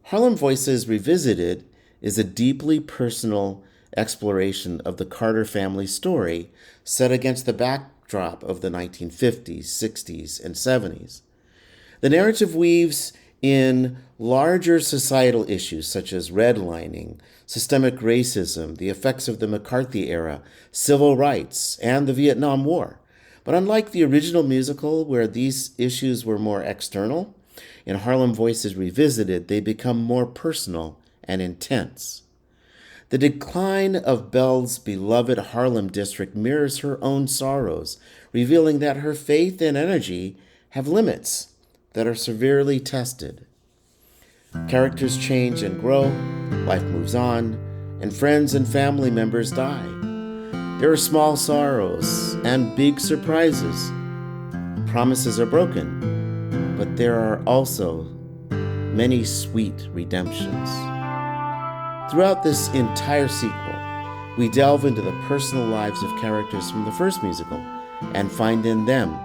Harlem Voices Revisited is a deeply personal exploration of the Carter family story set against the backdrop of the 1950s, 60s, and 70s. The narrative weaves in larger societal issues such as redlining, systemic racism, the effects of the McCarthy era, civil rights, and the Vietnam War. But unlike the original musical, where these issues were more external, in Harlem Voices Revisited, they become more personal and intense. The decline of Belle's beloved Harlem district mirrors her own sorrows, revealing that her faith and energy have limits that are severely tested. Characters change and grow, life moves on, and friends and family members die. There are small sorrows and big surprises. Promises are broken, but there are also many sweet redemptions. Throughout this entire sequel, we delve into the personal lives of characters from the first musical and find in them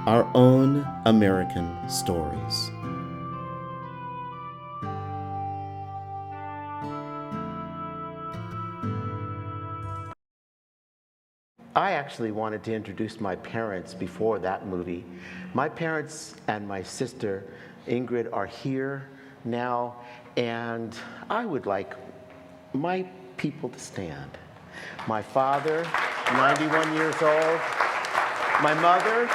our own American stories. I actually wanted to introduce my parents before that movie. My parents and my sister Ingrid are here now, and I would like my people to stand. My father, 91 years old, my mother,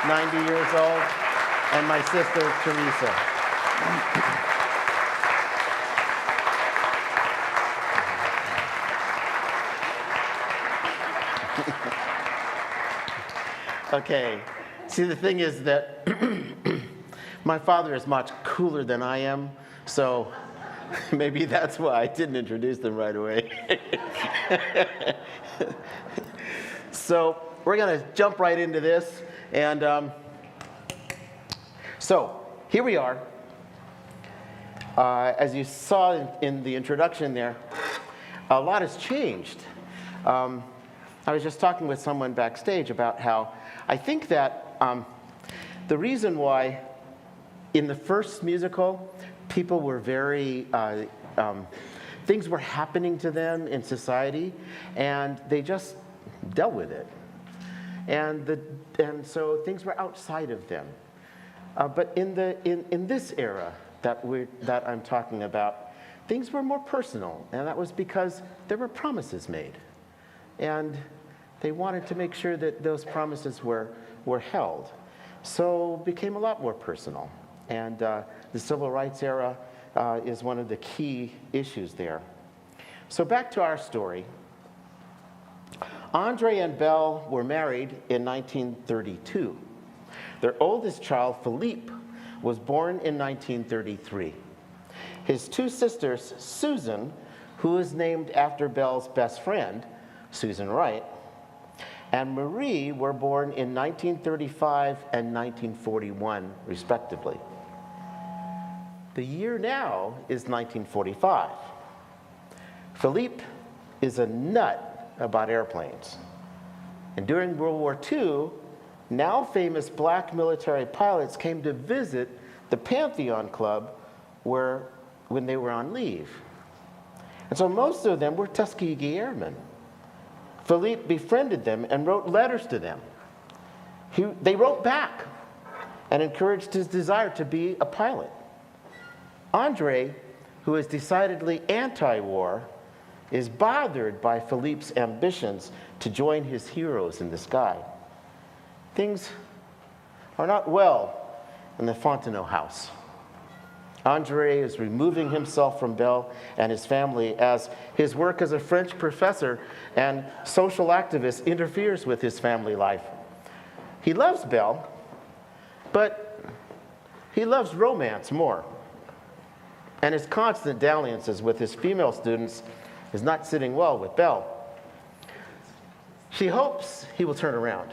90 years old, and my sister, Teresa. Okay, see, the thing is that my father is much cooler than I am, so maybe that's why I didn't introduce them right away. So we're going to jump right into this. And so here we are. As you saw in the introduction there, a lot has changed. I was just talking with someone backstage about how I think that the reason why in the first musical, people were very, things were happening to them in society, and they just dealt with it. And so things were outside of them. But in this era that I'm talking about, things were more personal, and that was because there were promises made. And they wanted to make sure that those promises were held. So it became a lot more personal. And the civil rights era is one of the key issues there. So back to our story. Andrés and Belle were married in 1932. Their oldest child, Philippe, was born in 1933. His 2 sisters, Susan, who is named after Belle's best friend, Susan Wright, and Marie were born in 1935 and 1941, respectively. The year now is 1945. Philippe is a nut about airplanes. And during World War II, now famous black military pilots came to visit the Pantheon Club when they were on leave. And so most of them were Tuskegee Airmen. Philippe befriended them and wrote letters to them. They wrote back and encouraged his desire to be a pilot. André, who is decidedly anti-war, is bothered by Philippe's ambitions to join his heroes in the sky. Things are not well in the Fontenot house. André is removing himself from Belle and his family as his work as a French professor and social activist interferes with his family life. He loves Belle, but he loves romance more. And his constant dalliances with his female students is not sitting well with Belle. She hopes he will turn around,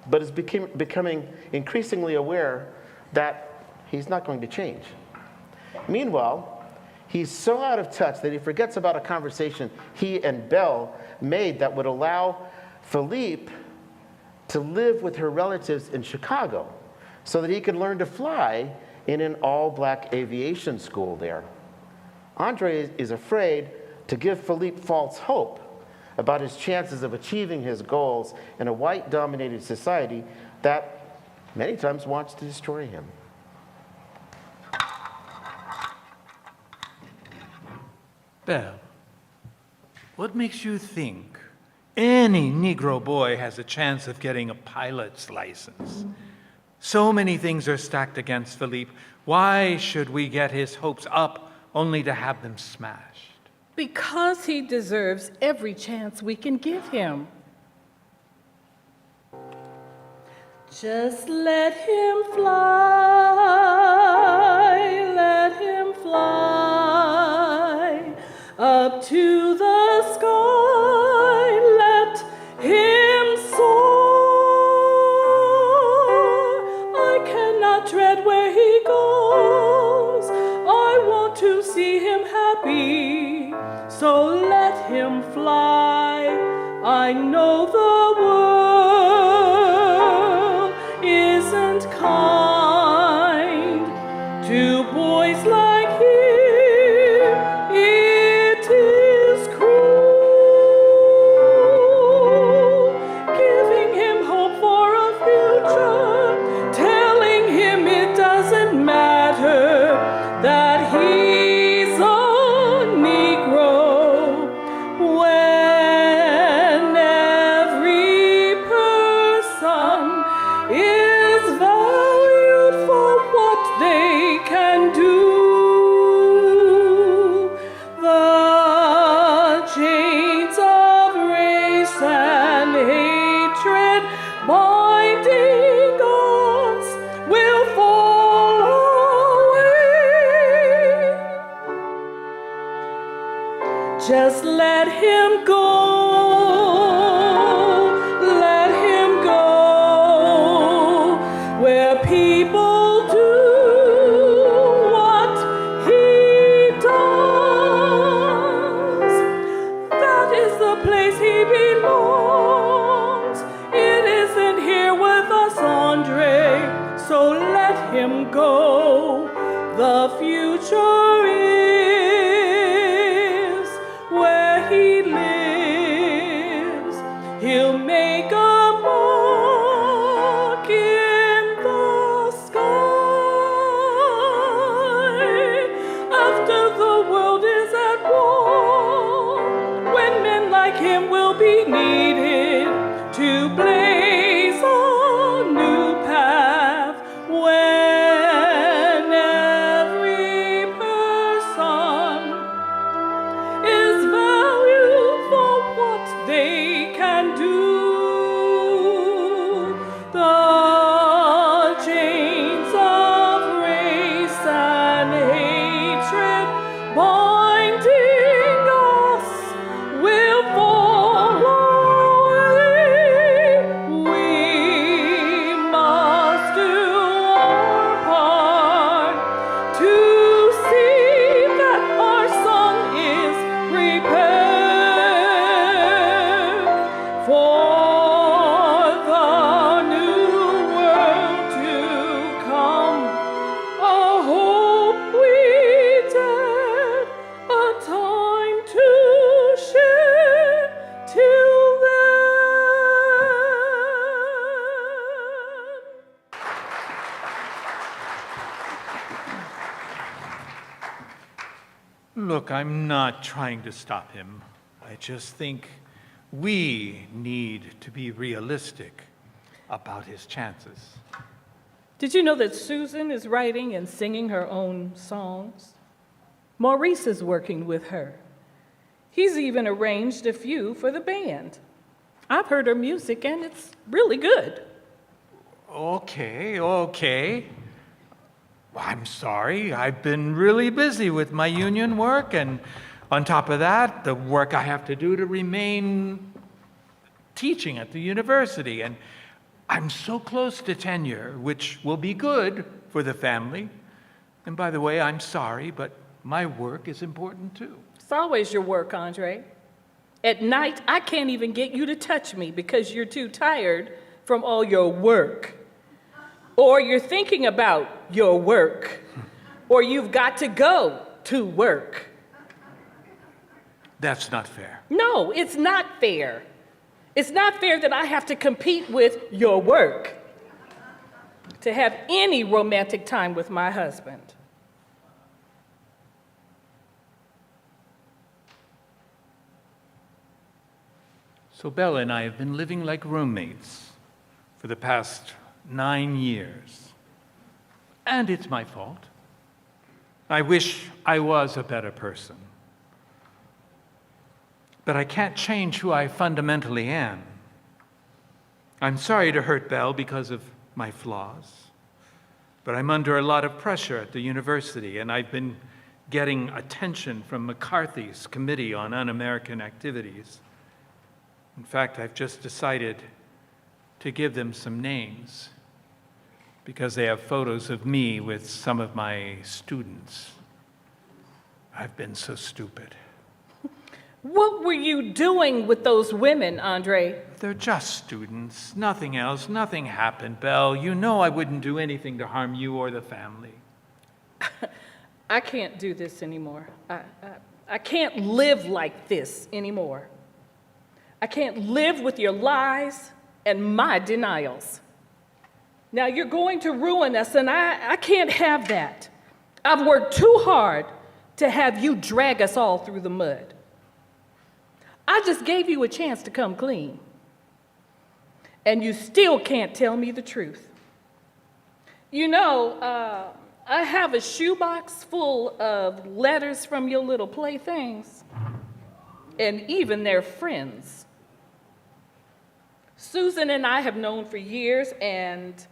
but is becoming increasingly aware that he's not going to change. Meanwhile, he's so out of touch that he forgets about a conversation he and Belle made that would allow Philippe to live with her relatives in Chicago so that he could learn to fly in an all-black aviation school there. André is afraid to give Philippe false hope about his chances of achieving his goals in a white-dominated society that many times wants to destroy him. Belle, what makes you think any Negro boy has a chance of getting a pilot's license? So many things are stacked against Philippe. Why should we get his hopes up only to have them smashed? Because he deserves every chance we can give him. Just let him fly, up to the sky, let him soar. I cannot tread where he goes, I want to see him happy, so let him fly. I know the world isn't kind to boys like him. It is cruel, giving him hope for a future, telling him it doesn't matter that he's a Negro, when every person is valued for what they can do. The chains of race and hatred binding us will fall away. Just let him go, let him go, where people do what he does. That is the place he belongs. It isn't here with us, André, so let him go. The future is where he lives. He'll make a mark in the sky. After the world is at war, when men like him will be needed to blaze a new path, when every Look, I'm not trying to stop him. I just think we need to be realistic about his chances. Did you know that Susan is writing and singing her own songs? Maurice is working with her. He's even arranged a few for the band. I've heard her music, and it's really good. Okay. Well, I'm sorry. I've been really busy with my union work, and on top of that, the work I have to do to remain teaching at the university. And I'm so close to tenure, which will be good for the family. And by the way, I'm sorry, but my work is important too. It's always your work, André. At night, I can't even get you to touch me because you're too tired from all your work. Or you're thinking about your work. Or you've got to go to work. That's not fair. No, it's not fair. It's not fair that I have to compete with your work to have any romantic time with my husband. So Belle and I have been living like roommates for the past 9 years. And it's my fault. I wish I was a better person. But I can't change who I fundamentally am. I'm sorry to hurt Belle because of my flaws, but I'm under a lot of pressure at the university, and I've been getting attention from McCarthy's Committee on Un-American Activities. In fact, I've just decided to give them some names because they have photos of me with some of my students. I've been so stupid. What were you doing with those women, André? They're just students, nothing else. Nothing happened, Belle. You know I wouldn't do anything to harm you or the family. I can't do this anymore. I can't live like this anymore. I can't live with your lies and my denials. Now you're going to ruin us, and I can't have that. I've worked too hard to have you drag us all through the mud. I just gave you a chance to come clean, and you still can't tell me the truth. You know, I have a shoebox full of letters from your little playthings, and even their friends. Susan and I have known for years, and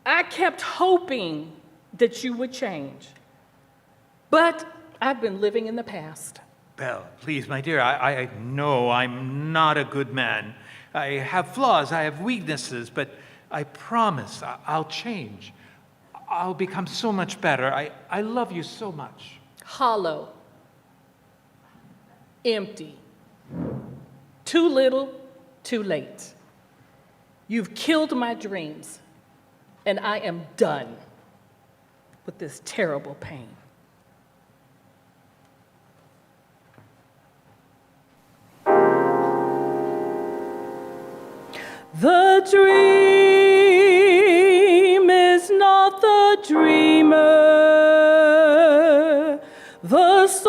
I kept hoping that you would change. But I've been living in the past. Belle, please, my dear, I know I'm not a good man. I have flaws, I have weaknesses, but I promise I'll change. I'll become so much better. I love you so much. Hollow. Empty. Too little, too late. You've killed my dreams, and I am done with this terrible pain. The dream is not the dreamer. The song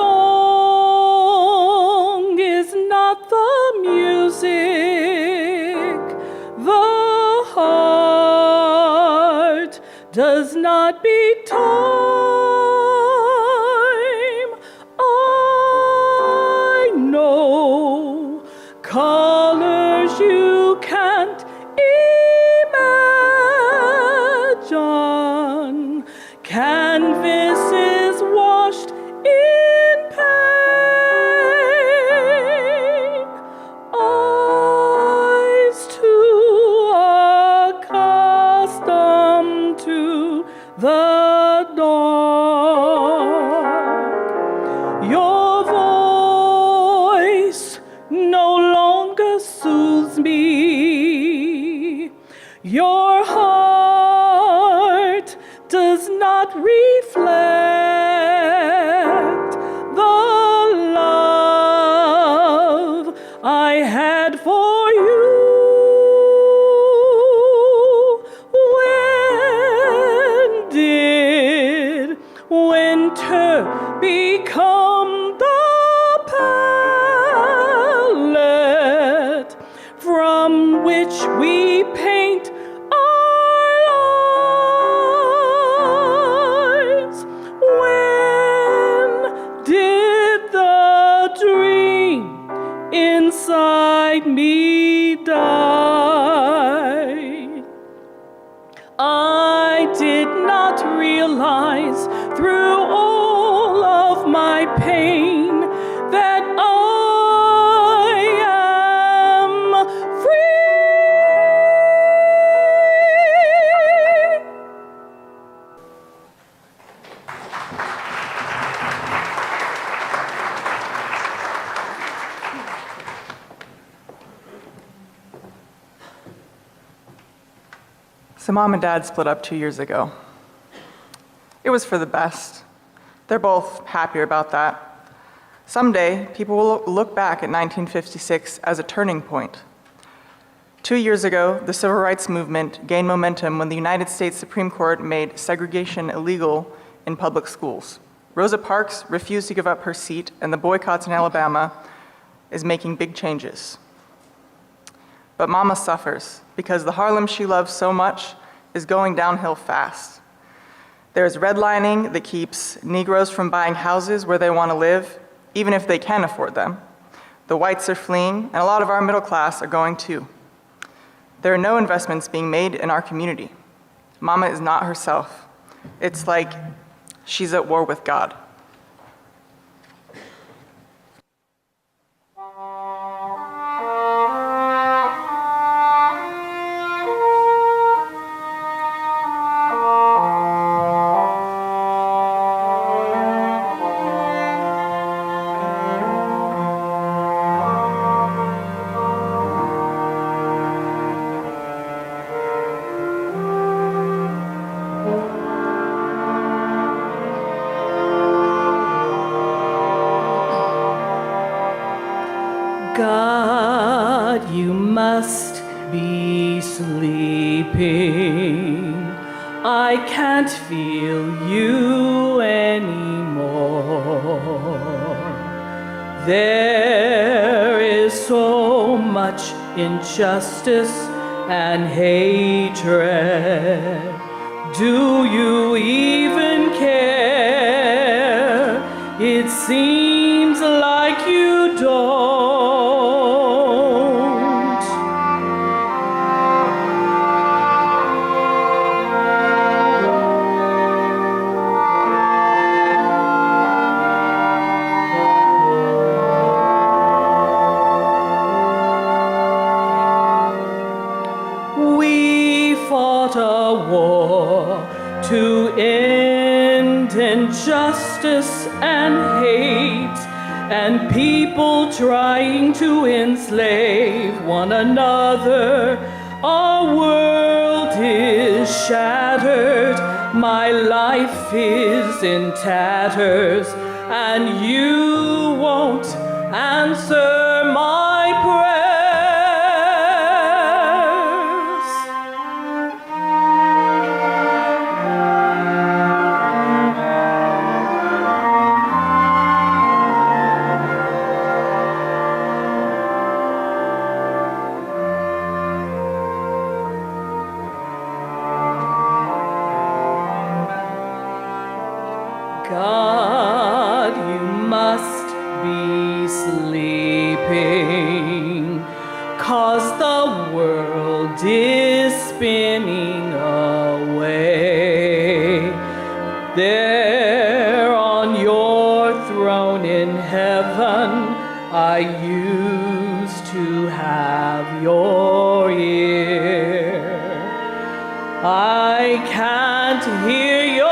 is not the music. The heart does not beat time. I know colors you can't imagine, canvases washed in pain, eyes too accustomed to the dark. Your voice no longer soothes me. Your heart does not reflect the love I had for you. When did winter become did not realize through all of my pain that I am free. So Mom and Dad split up 2 years ago. It was for the best. They're both happier about that. Someday, people will look back at 1956 as a turning point. 2 years ago, the civil rights movement gained momentum when the United States Supreme Court made segregation illegal in public schools. Rosa Parks refused to give up her seat, and the boycotts in Alabama is making big changes. But Mama suffers because the Harlem she loves so much is going downhill fast. There's redlining that keeps Negroes from buying houses where they want to live, even if they can afford them. The whites are fleeing, and a lot of our middle class are going too. There are no investments being made in our community. Mama is not herself. It's like she's at war with God. God, you must be sleeping. I can't feel you anymore. There is so much injustice and hatred. Do you even care? It seems like you don't. We fought a war to end injustice and hate, and people trying to enslave one another. Our world is shattered, my life is in tatters, and you won't answer my prayers. God, you must be sleeping, 'cause the world is spinning away. There on your throne in heaven, I used to have your ear. I can't hear your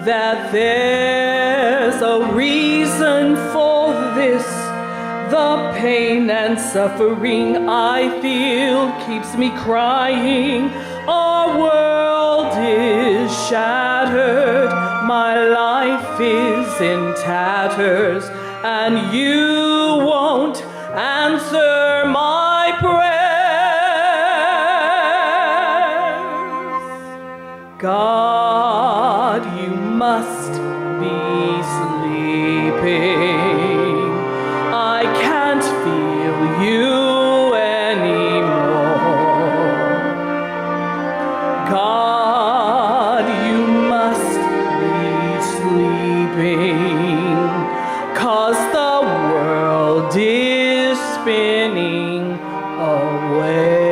that there's a reason for this. The pain and suffering I feel keeps me crying. Our world is shattered, my life is in tatters, and you won't answer my prayers. God, you must be sleeping. I can't feel you anymore. is spinning away.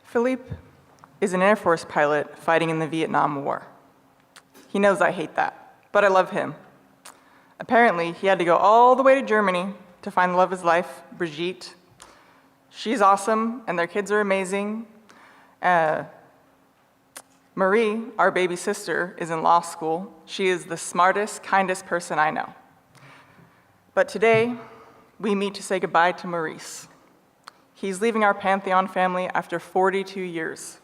Philippe is an Air Force pilot fighting in the Vietnam War. He knows I hate that, but I love him. Apparently, he had to go all the way to Germany to find the love of his life, Brigitte. She's awesome, and their kids are amazing. Marie, our baby sister, is in law school. She is the smartest, kindest person I know. But today, we meet to say goodbye to Maurice. He's leaving our Pantheon family after 42 years.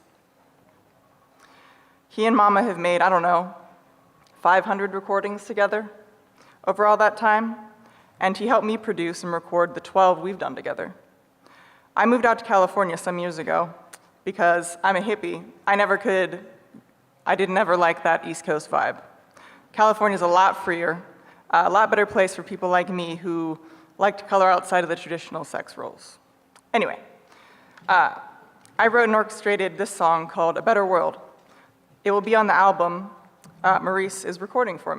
He and Mama have made, 500 recordings together over all that time, and he helped me produce and record the 12 we've done together. I moved out to California some years ago because I'm a hippie. I didn't ever like that East Coast vibe. California's a lot freer, a lot better place for people like me who like to color outside of the traditional sex roles. Anyway, I wrote and orchestrated this song called A Better World. It will be on the album Maurice is producing for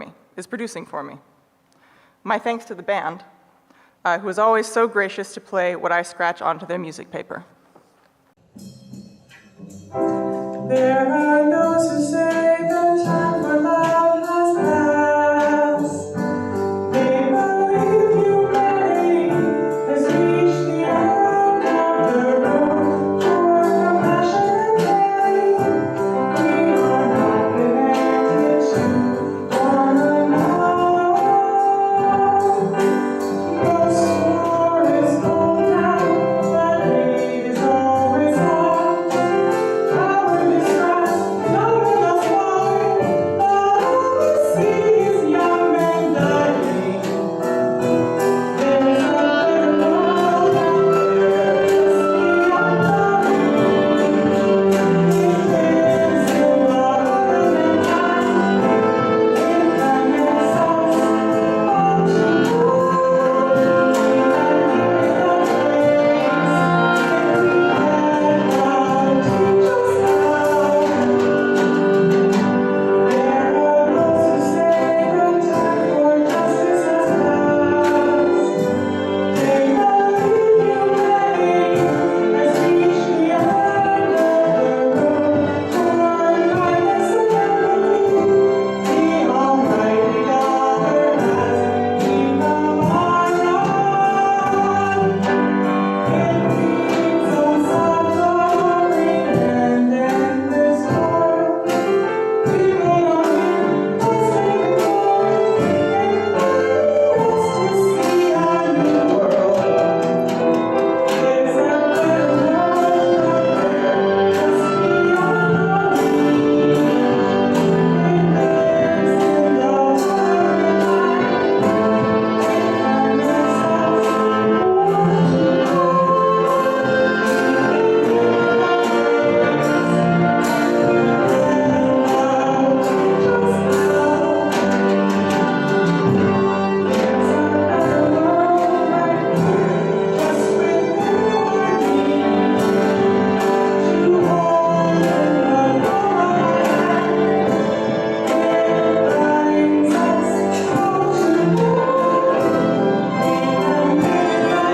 me. My thanks to the band, who is always so gracious to play what I scratch onto their music paper. There are those who say the time for love has passed. They believe humanity has reached the end of the road for compassion and caring. We are not connected to one another. The score is old now, but hate is always on. Our distress, loving us why, but all we see is young men dying. There is a better world out there, just beyond the reach. It lives in the heart and mind, it connects us all to God. And here is the place, if we let God teach us how. There are those who say the time for justice has passed. They believe humanity has reached the end of the road for kindness and empathy. The Almighty God has become our God. It leads us unhurried and endless toil. We wait on Him, trusting in glory, inviting us to see our new world. There's a better world out there, just beyond our reach. It lives in the heart and mind, it connects us all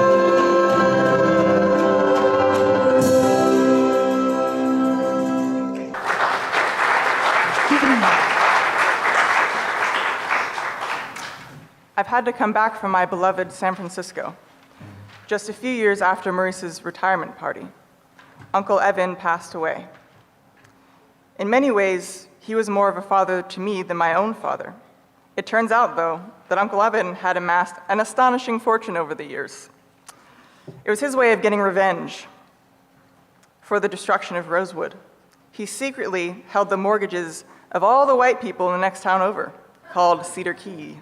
to I've had to come back from my beloved San Francisco. Just a few years after Maurice's retirement party, Uncle Evan passed away. In many ways, he was more of a father to me than my own father. It turns out, though, that Uncle Evan had amassed an astonishing fortune over the years. It was his way of getting revenge for the destruction of Rosewood he secretly held the mortgages of all the white people in the next town over, called Cedar Key.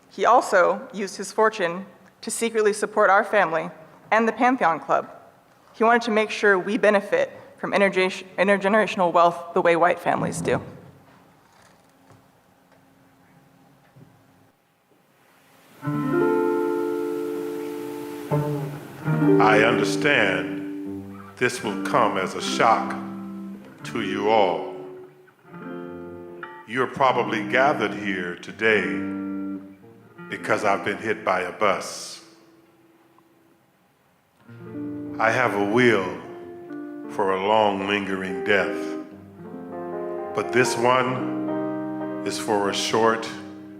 He also used his fortune to secretly support our family and the Pantheon Club. He wanted to make sure we benefit from intergenerational wealth the way white families do. I understand this will come as a shock to you all. You're probably gathered here today because I've been hit by a bus. I have a will for a long, lingering death, but this one is for a short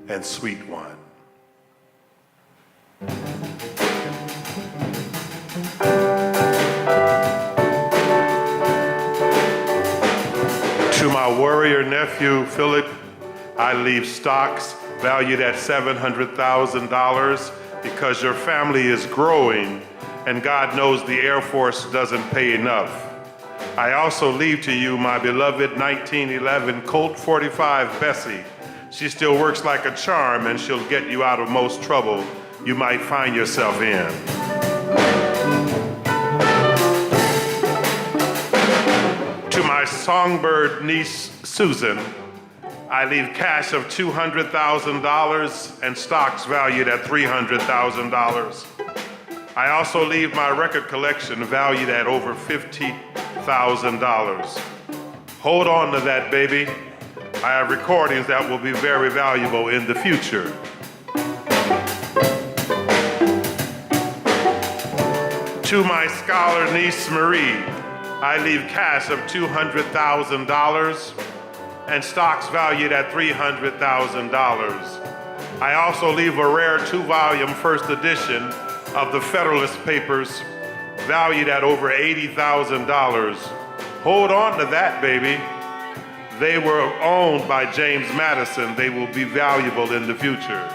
and sweet one. To my warrior nephew, Philip, I leave stocks valued at $700,000 because your family is growing and God knows the Air Force doesn't pay enough. I also leave to you my beloved 1911 Colt 45 Bessie. She still works like a charm and she'll get you out of most trouble you might find yourself in. To my songbird niece, Susan, I leave cash of $200,000 and stocks valued at $300,000. I also leave my record collection valued at over $50,000. Hold on to that, baby. I have recordings that will be very valuable in the future. To my scholar niece, Marie, I leave cash of $200,000 and stocks valued at $300,000. I also leave a rare 2-volume first edition of the Federalist Papers valued at over $80,000. Hold on to that, baby. They were owned by James Madison. They will be valuable in the future.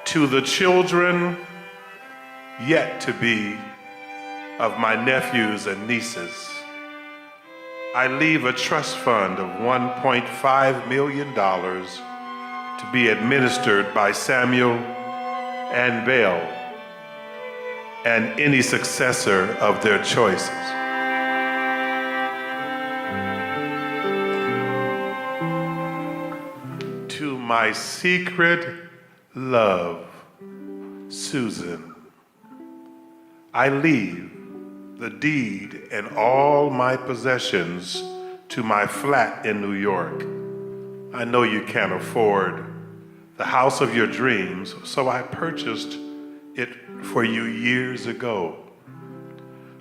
To the children yet to be of my nephews and nieces, I leave a trust fund of $1.5 million to be administered by Samuel and Belle and any successor of their choices. To my secret love, Susan, I leave the deed and all my possessions to my flat in New York. I know you can't afford the house of your dreams, so I purchased it for you years ago.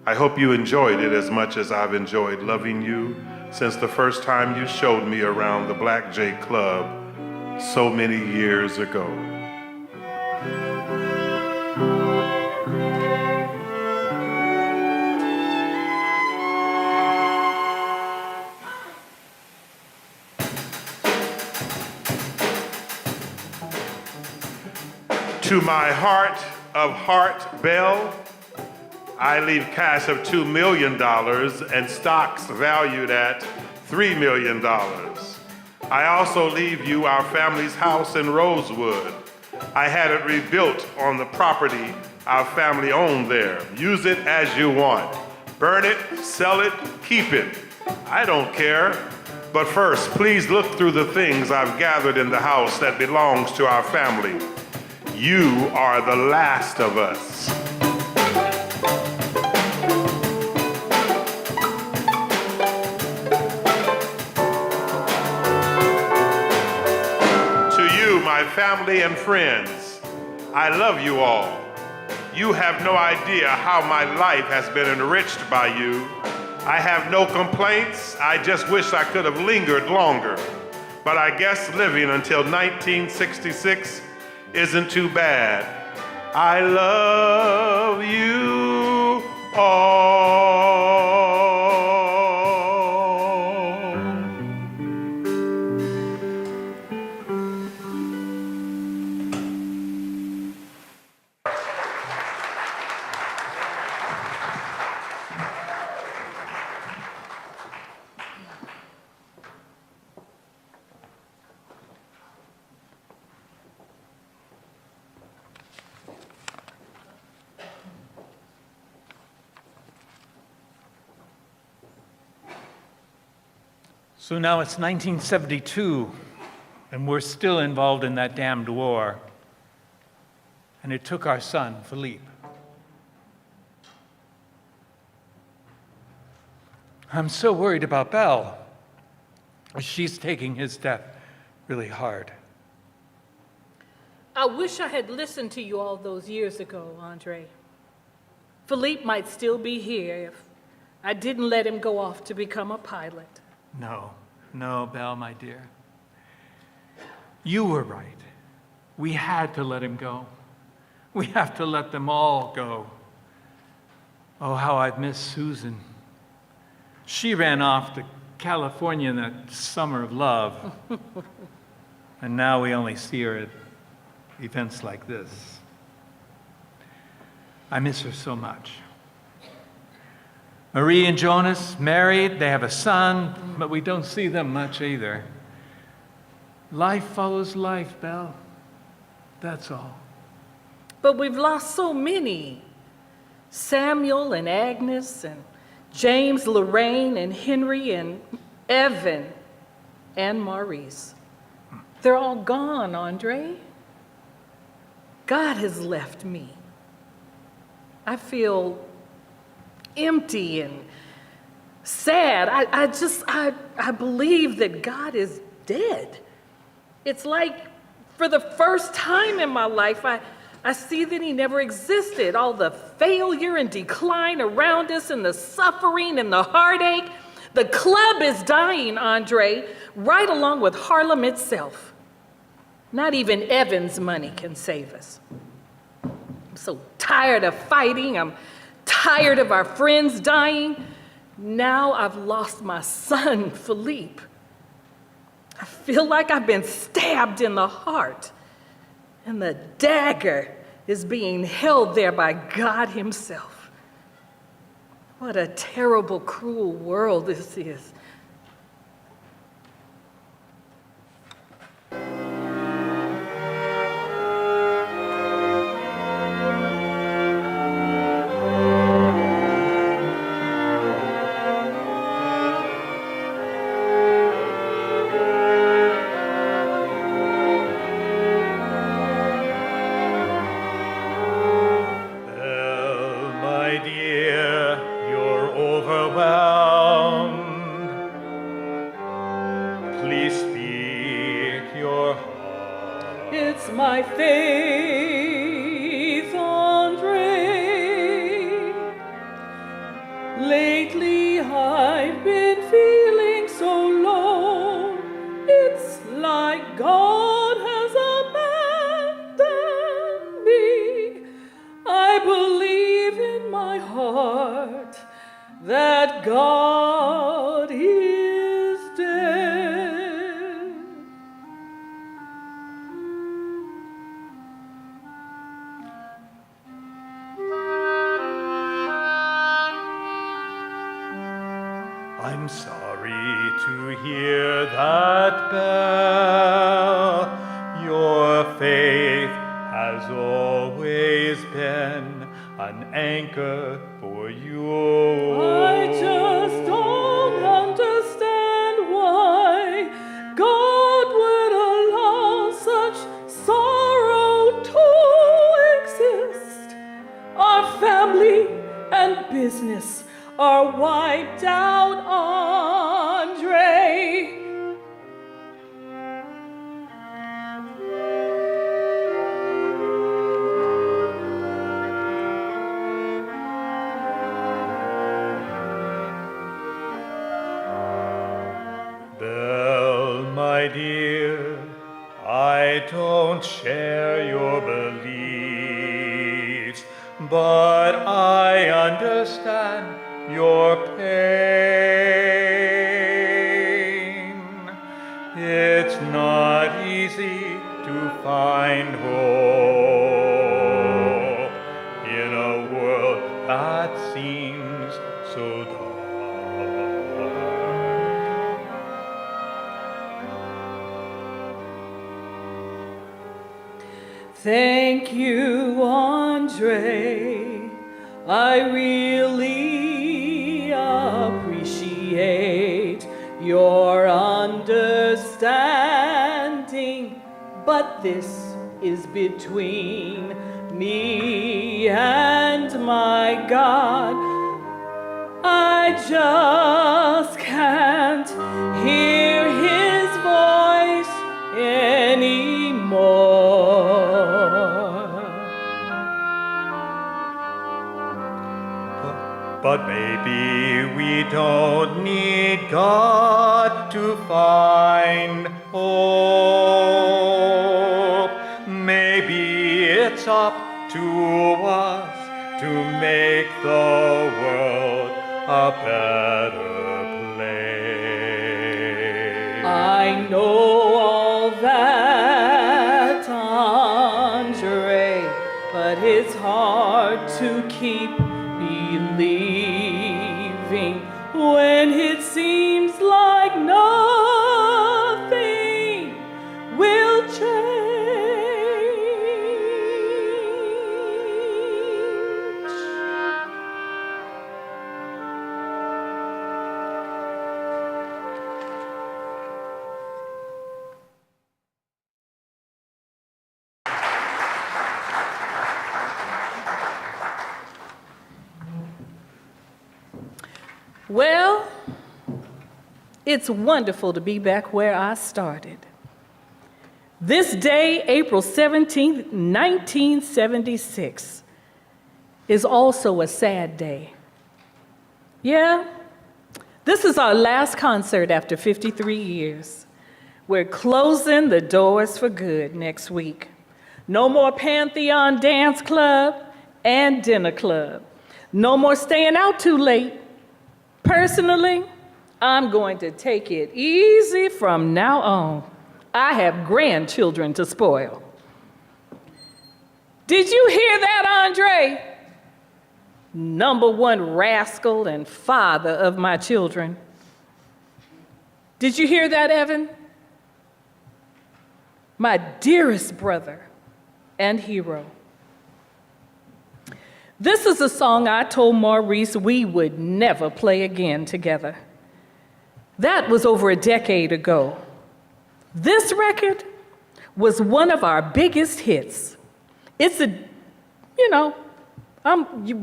I hope you enjoyed it as much as I've enjoyed loving you since the first time you showed me around the Black J Club so many years ago. To my heart of heart, Belle, I leave cash of $2 million and stocks valued at $3 million. I also leave you our family's house in Rosewood. I had it rebuilt on the property our family owned there. Use it as you want. Burn it, sell it, keep it. I don't care. But first, please look through the things I've gathered in the house that belongs to our family. You are the last of us. To you, my family and friends, I love you all. You have no idea how my life has been enriched by you. I have no complaints. I just wish I could have lingered longer. But I guess living until 1966 isn't too bad. I love you all. So now it's 1972, and we're still involved in that damned war. And it took our son, Philippe. I'm so worried about Belle. She's taking his death really hard. I wish I had listened to you all those years ago, André. Philippe might still be here if I didn't let him go off to become a pilot. No, Belle, my dear. You were right. We had to let him go. We have to let them all go. Oh, how I've missed Susan. She ran off to California in that summer of love. And now we only see her at events like this. I miss her so much. Marie and Jonas, married, they have a son, but we don't see them much either. Life follows life, Belle. That's all. But we've lost so many. Samuel and Agnes and James, Lorraine and Henry and Evan and Maurice. They're all gone, André. God has left me. I feel empty and sad. I believe that God is dead. It's like for the first time in my life, I see that he never existed. All the failure and decline around us and the suffering and the heartache. The club is dying, André, right along with Harlem itself. Not even Evan's money can save us. I'm so tired of fighting. I'm tired of our friends dying. Now I've lost my son, Philippe. I feel like I've been stabbed in the heart, and the dagger is being held there by God himself. What a terrible, cruel world this is. I'm sorry to hear that, Belle. Your faith has always been an anchor for you. I just don't understand why God would allow such sorrow to exist. Our family and business are wiped out, André. Belle, my dear, I don't share your beliefs, but I understand your pain. It's not easy to find hope in a world that seems so dark. Thank you, André. I really appreciate your but this is between me and my God. I just can't hear his voice anymore. But maybe we don't need God to find hope. Maybe it's up to us to make the world a better place. I know all that, Andrés, but it's hard to keep believing when it seems like nothing will change. Well, it's wonderful to be back where I started. This day, April 17th, 1976, is also a sad day. Yeah, this is our last concert after 53 years. We're closing the doors for good next week. No more Pantheon Dance Club and Dinner Club. No more staying out too late. Personally, I'm going to take it easy from now on. I have grandchildren to spoil. Did you hear that, Andrés? #1 rascal and father of my children. Did you hear that, Evan? My dearest brother and hero. This is a song I told Maurice we would never play again together. That was over a decade ago. This record was one of our biggest hits. I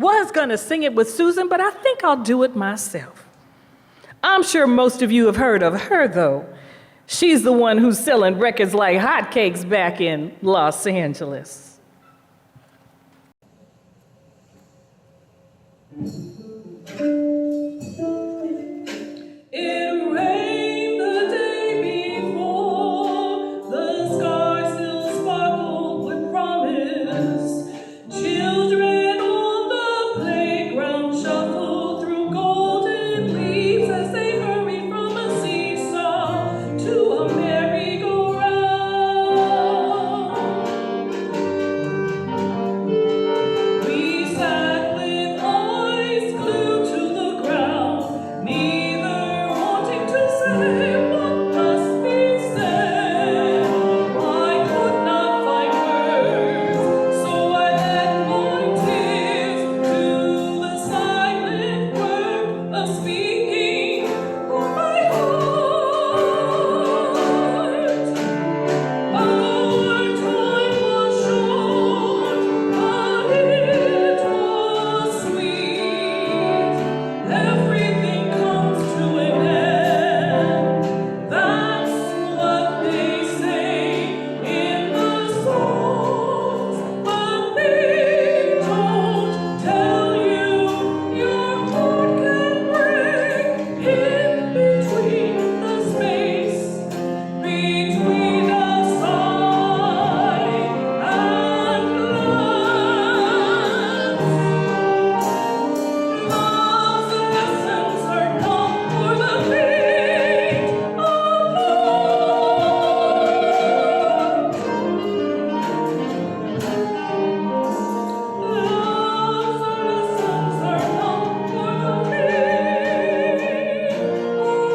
was gonna sing it with Susan, but I think I'll do it myself. I'm sure most of you have heard of her, though. She's the one who's selling records like hotcakes back in Los Angeles. It rained the day before, the sky still sparkled with promise. Children on the playground shuffled through golden leaves as they hurried from a seesaw to a merry-go-round. We sat with eyes glued to the ground, neither wanting to say what must be said. I could not find words, so I let my tears do the silent work of speaking from my heart. Our time was short, but it was sweet. Everything comes to an end. That's what they say in the songs, but they don't tell you your heart can break in between the space between a sigh and glance. Love's lessons are not for the faint of heart. Love's lessons are not for the faint of heart.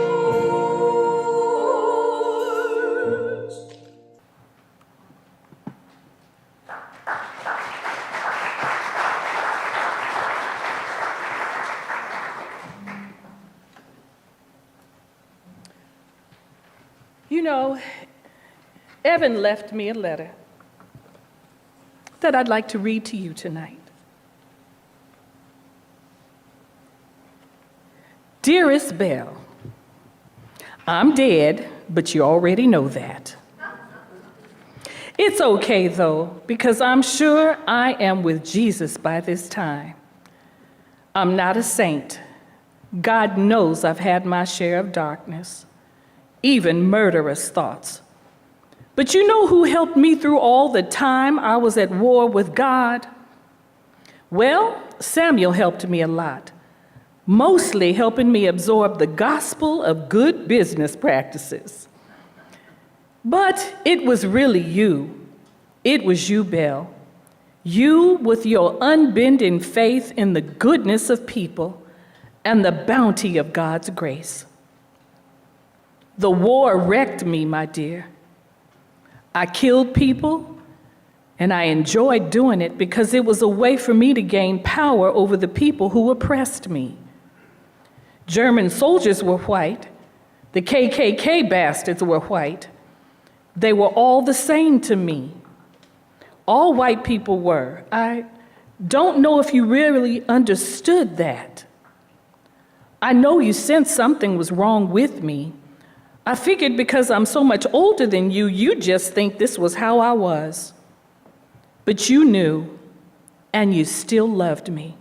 You know, Evan left me a letter that I'd like to read to you tonight. Dearest Belle, I'm dead, but you already know that. It's okay, though, because I'm sure I am with Jesus by this time. I'm not a saint. God knows I've had my share of darkness, even murderous thoughts. But you know who helped me through all the time I was at war with God? Well, Samuel helped me a lot, mostly helping me absorb the gospel of good business practices. But it was really you. It was you, Belle. You with your unbending faith in the goodness of people and the bounty of God's grace. The war wrecked me, my dear. I killed people, and I enjoyed doing it because it was a way for me to gain power over the people who oppressed me. German soldiers were white. The KKK bastards were white. They were all the same to me. All white people were. I don't know if you really understood that. I know you sensed something was wrong with me. I figured because I'm so much older than you, you'd just think this was how I was. But you knew, and you still loved me.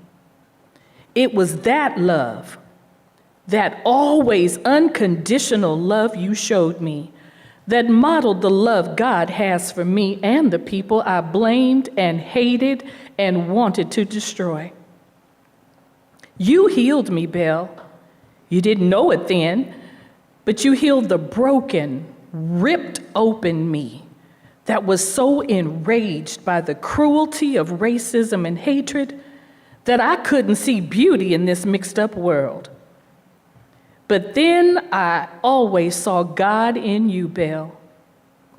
It was that love, that always unconditional love you showed me, that modeled the love God has for me and the people I blamed and hated and wanted to destroy. You healed me, Belle. You didn't know it then, but you healed the broken, ripped open me that was so enraged by the cruelty of racism and hatred that I couldn't see beauty in this mixed up world. But then I always saw God in you, Belle.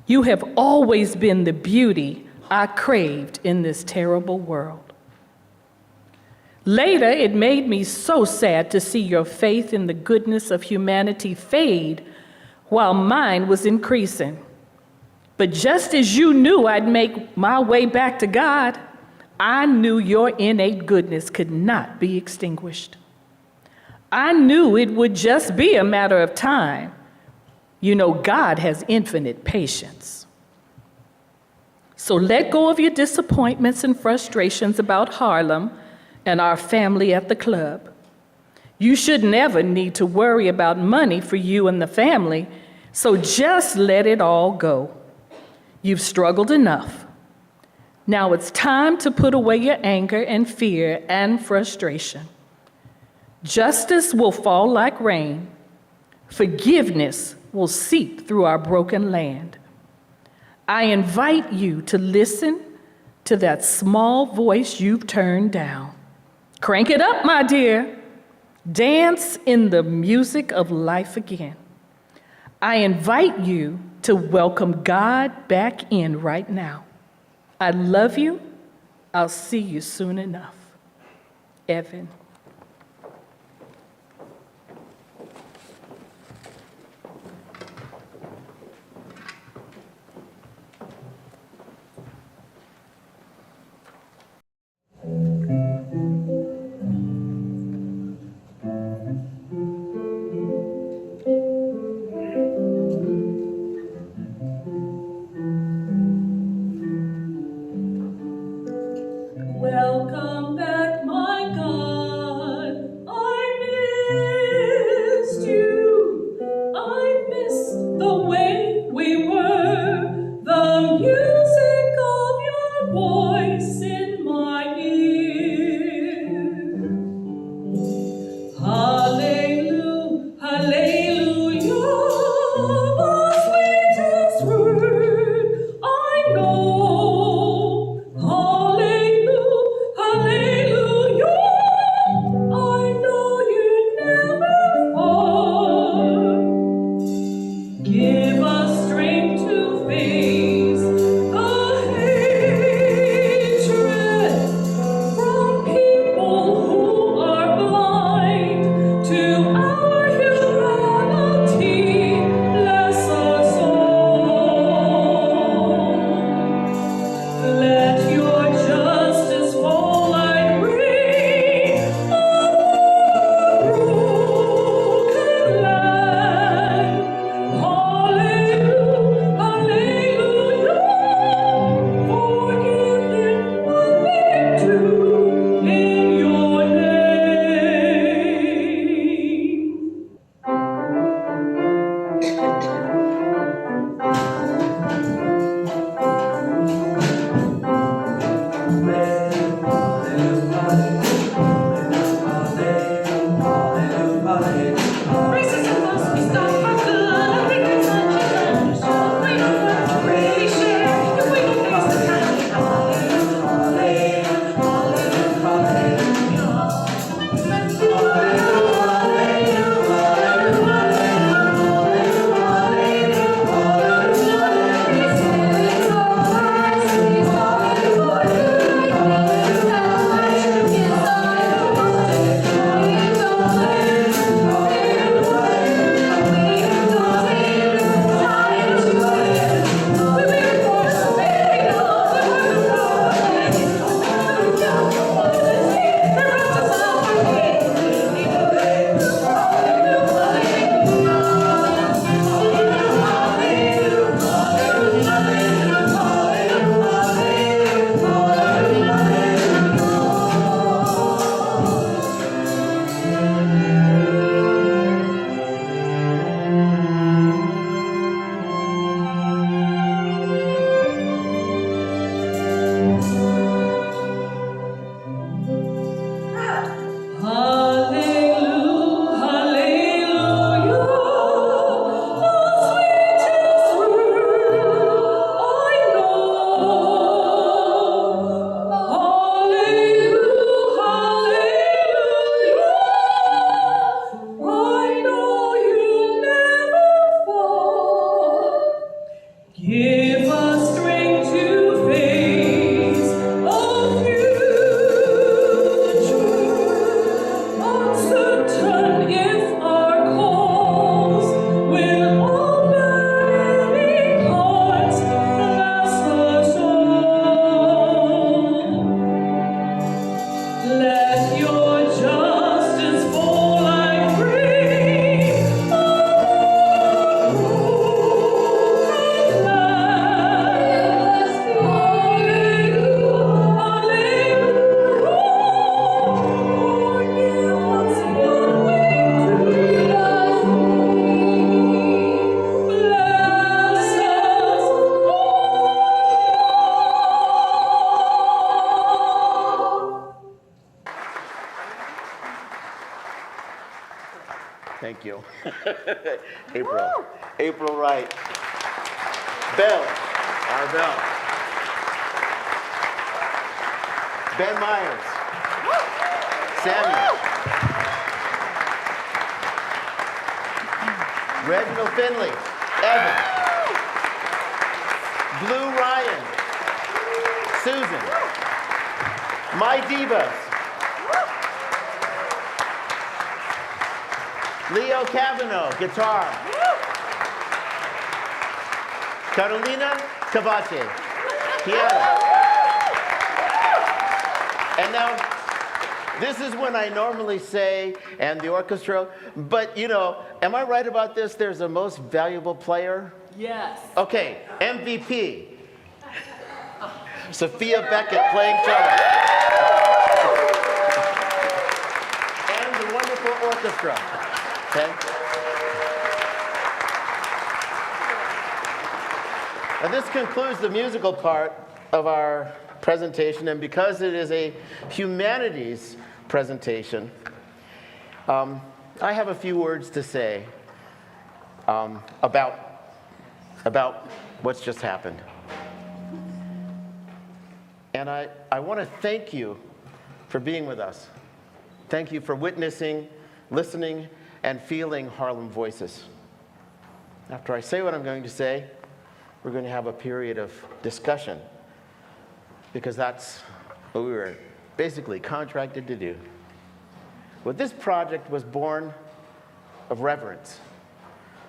You have always been the beauty I craved in this terrible world. Later, it made me so sad to see your faith in the goodness of humanity fade while mine was increasing. But just as you knew I'd make my way back to God, I knew your innate goodness could not be extinguished. I knew it would just be a matter of time. You know, God has infinite patience. So let go of your disappointments and frustrations about Harlem and our family at the club. You should never need to worry about money for you and the family, so just let it all go. You've struggled enough. Now it's time to put away your anger and fear and frustration. Justice will fall like rain. Forgiveness will seep through our broken land. I invite you to listen to that small voice you've turned down. Crank it up, my dear. Dance in the music of life again. I invite you to welcome God back in right now. I love you. I'll see you soon enough. Evan. Welcome back, my God. Racism must be stopped by blood. We can touch each other's soul. We don't have to really share. If we don't face the kind of Thank you. April Wright. Belle, our Belle. Ben Myers. Samuel. Reginald Finley. Evan. Blue Ryan. Susan. My Divas. Leo Cavanaugh, guitar. Carolina Cavache, piano. And now, this is when I normally say, and the orchestra, but you know, am I right about this? There's a most valuable player? Yes. Okay, MVP. Sophia Beckett playing cello. And the wonderful orchestra. Okay. Now this concludes the musical part of our presentation, and because it is a humanities presentation, I have a few words to say about what's just happened. And I want to thank you for being with us. Thank you for witnessing, listening, and feeling Harlem Voices. After I say what I'm going to say, we're going to have a period of discussion, because that's what we were basically contracted to do. Well, this project was born of reverence.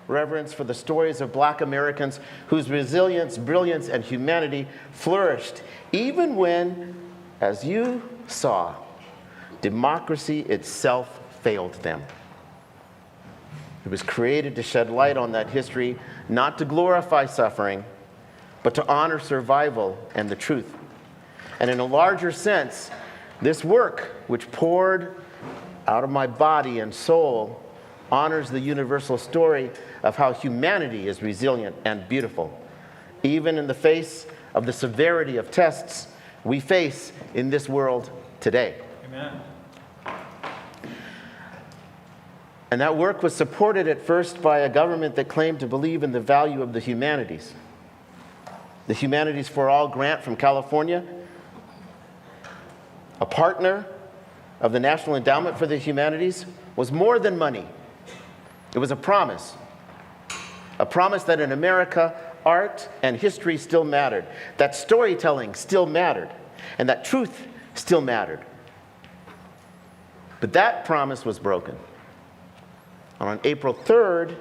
Reverence for the stories of Black Americans whose resilience, brilliance, and humanity flourished even when, as you saw, democracy itself failed them. It was created to shed light on that history, not to glorify suffering, but to honor survival and the truth. And in a larger sense, this work, which poured out of my body and soul, honors the universal story of how humanity is resilient and beautiful, even in the face of the severity of tests we face in this world today. Amen. And that work was supported at first by a government that claimed to believe in the value of the humanities. The Humanities for All grant from California, a partner of the National Endowment for the Humanities, was more than money. It was a promise that in America, art and history still mattered, that storytelling still mattered, and that truth still mattered. But that promise was broken. On April 3rd,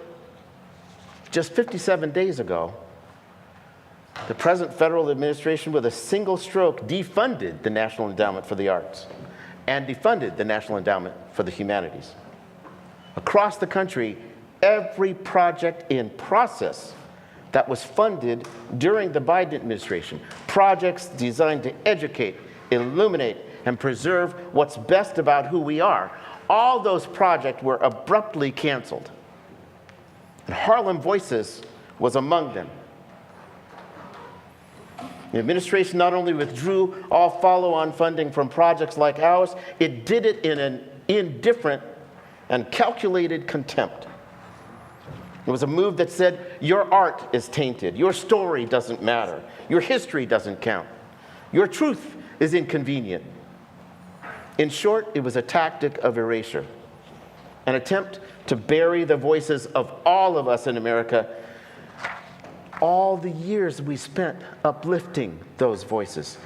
just 57 days ago, the present federal administration, with a single stroke, defunded the National Endowment for the Arts and defunded the National Endowment for the Humanities. Across the country, every project in process that was funded during the Biden administration, projects designed to educate, illuminate, and preserve what's best about who we are, all those projects were abruptly canceled. And Harlem Voices was among them. The administration not only withdrew all follow-on funding from projects like ours, it did it in an indifferent and calculated contempt. It was a move that said, your art is tainted, your story doesn't matter, your history doesn't count, your truth is inconvenient. In short, it was a tactic of erasure, an attempt to bury the voices of all of us in America, all the years we spent uplifting those voices.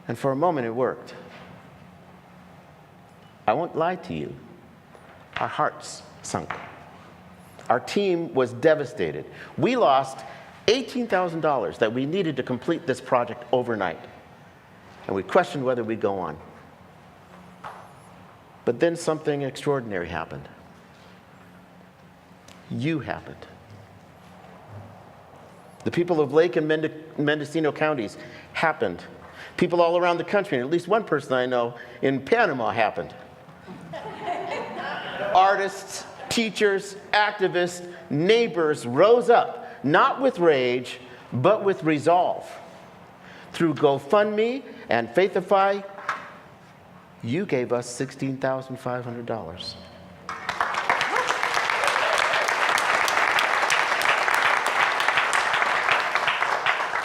And for a moment it worked. I won't lie to you, our hearts sunk. Our team was devastated. We lost $18,000 that we needed to complete this project overnight. And we questioned whether we'd go on. But then something extraordinary happened. You happened. The people of Lake and Mendocino counties happened. People all around the country, and at least one person I know in Panama happened. Artists, teachers, activists, neighbors rose up, not with rage, but with resolve. Through GoFundMe and Faithify, you gave us $16,500.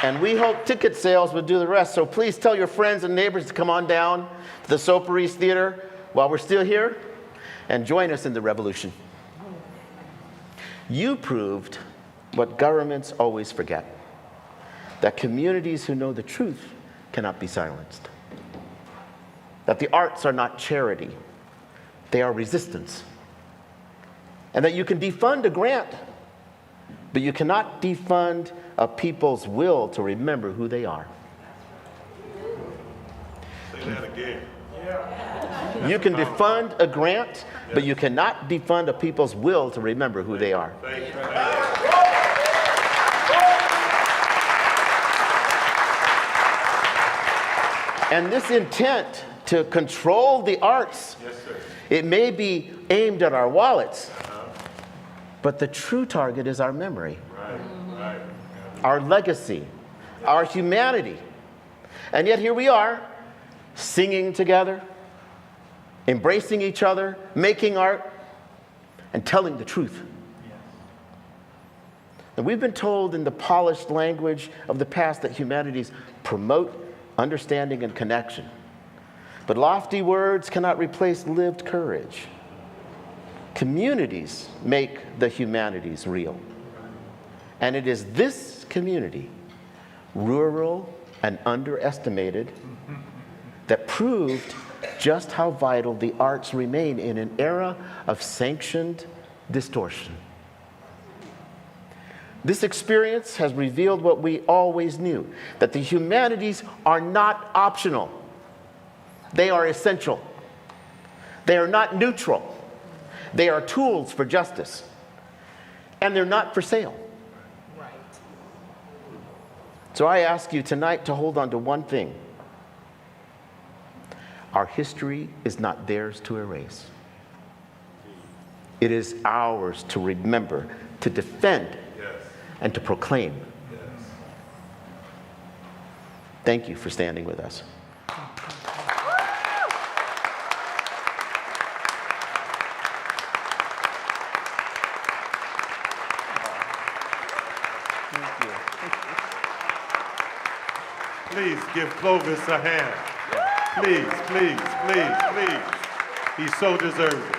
And we hope ticket sales will do the rest. So please tell your friends and neighbors to come on down to the Soper-Reese Theatre while we're still here and join us in the revolution. You proved what governments always forget, that communities who know the truth cannot be silenced, that the arts are not charity, they are resistance, and that you can defund a grant, but you cannot defund a people's will to remember who they are. Say that again. You can defund a grant, but you cannot defund a people's will to remember who they are. Thank you. And this intent to control the arts, Yes, sir. it may be aimed at our wallets, but the true target is our memory, Right. our legacy, our humanity. And yet here we are, singing together, embracing each other, making art, and telling the truth. And we've been told in the polished language of the past that humanities promote understanding and connection. But lofty words cannot replace lived courage. Communities make the humanities real. And it is this community, rural and underestimated, that proved just how vital the arts remain in an era of sanctioned distortion. This experience has revealed what we always knew, that the humanities are not optional. They are essential. They are not neutral. They are tools for justice. And they're not for sale. Right. So I ask you tonight to hold on to one thing. Our history is not theirs to erase. It is ours to remember, to defend, and to proclaim. Thank you for standing with us. Please give Clovis a hand. Please, please, please, please. He so deserves it.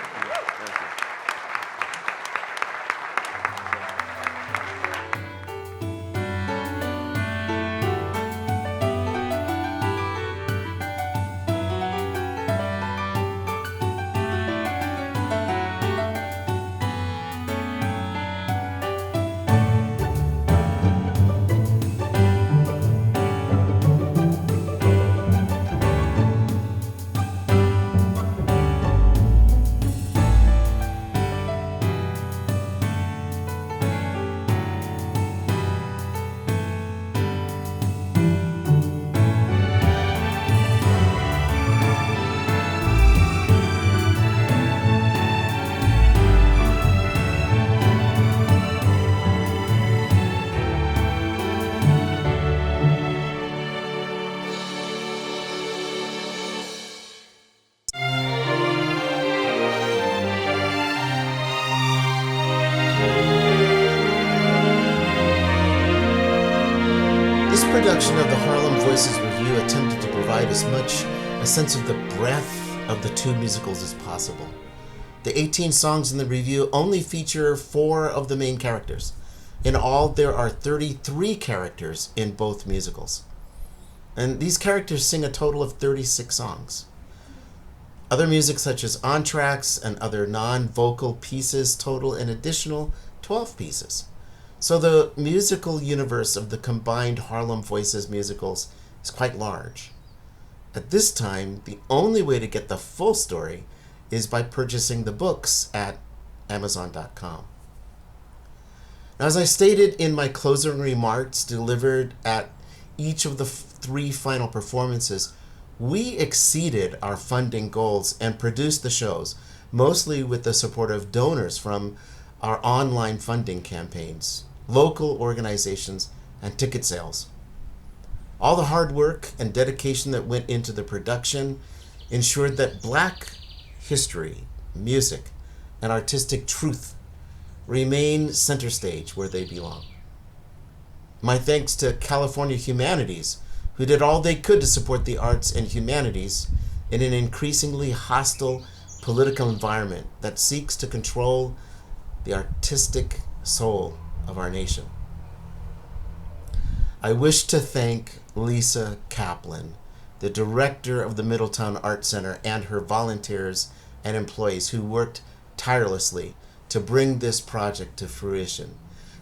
This production of the Harlem Voices Revue attempted to provide as much a sense of the breadth of the two musicals as possible. The 18 songs in the review only feature 4 of the main characters. In all, there are 33 characters in both musicals. And these characters sing a total of 36 songs. Other music such as entr'actes and other non-vocal pieces total an additional 12 pieces. So the musical universe of the combined Harlem Voices musicals is quite large. At this time, the only way to get the full story is by purchasing the books at Amazon.com. Now, as I stated in my closing remarks delivered at each of the 3 final performances, we exceeded our funding goals and produced the shows, mostly with the support of donors from our online funding campaigns, local organizations, and ticket sales. All the hard work and dedication that went into the production ensured that Black history, music, and artistic truth remain center stage where they belong. My thanks to California Humanities, who did all they could to support the arts and humanities in an increasingly hostile political environment that seeks to control the artistic soul of our nation. I wish to thank Lisa Kaplan, the director of the Middletown Art Center, and her volunteers and employees who worked tirelessly to bring this project to fruition.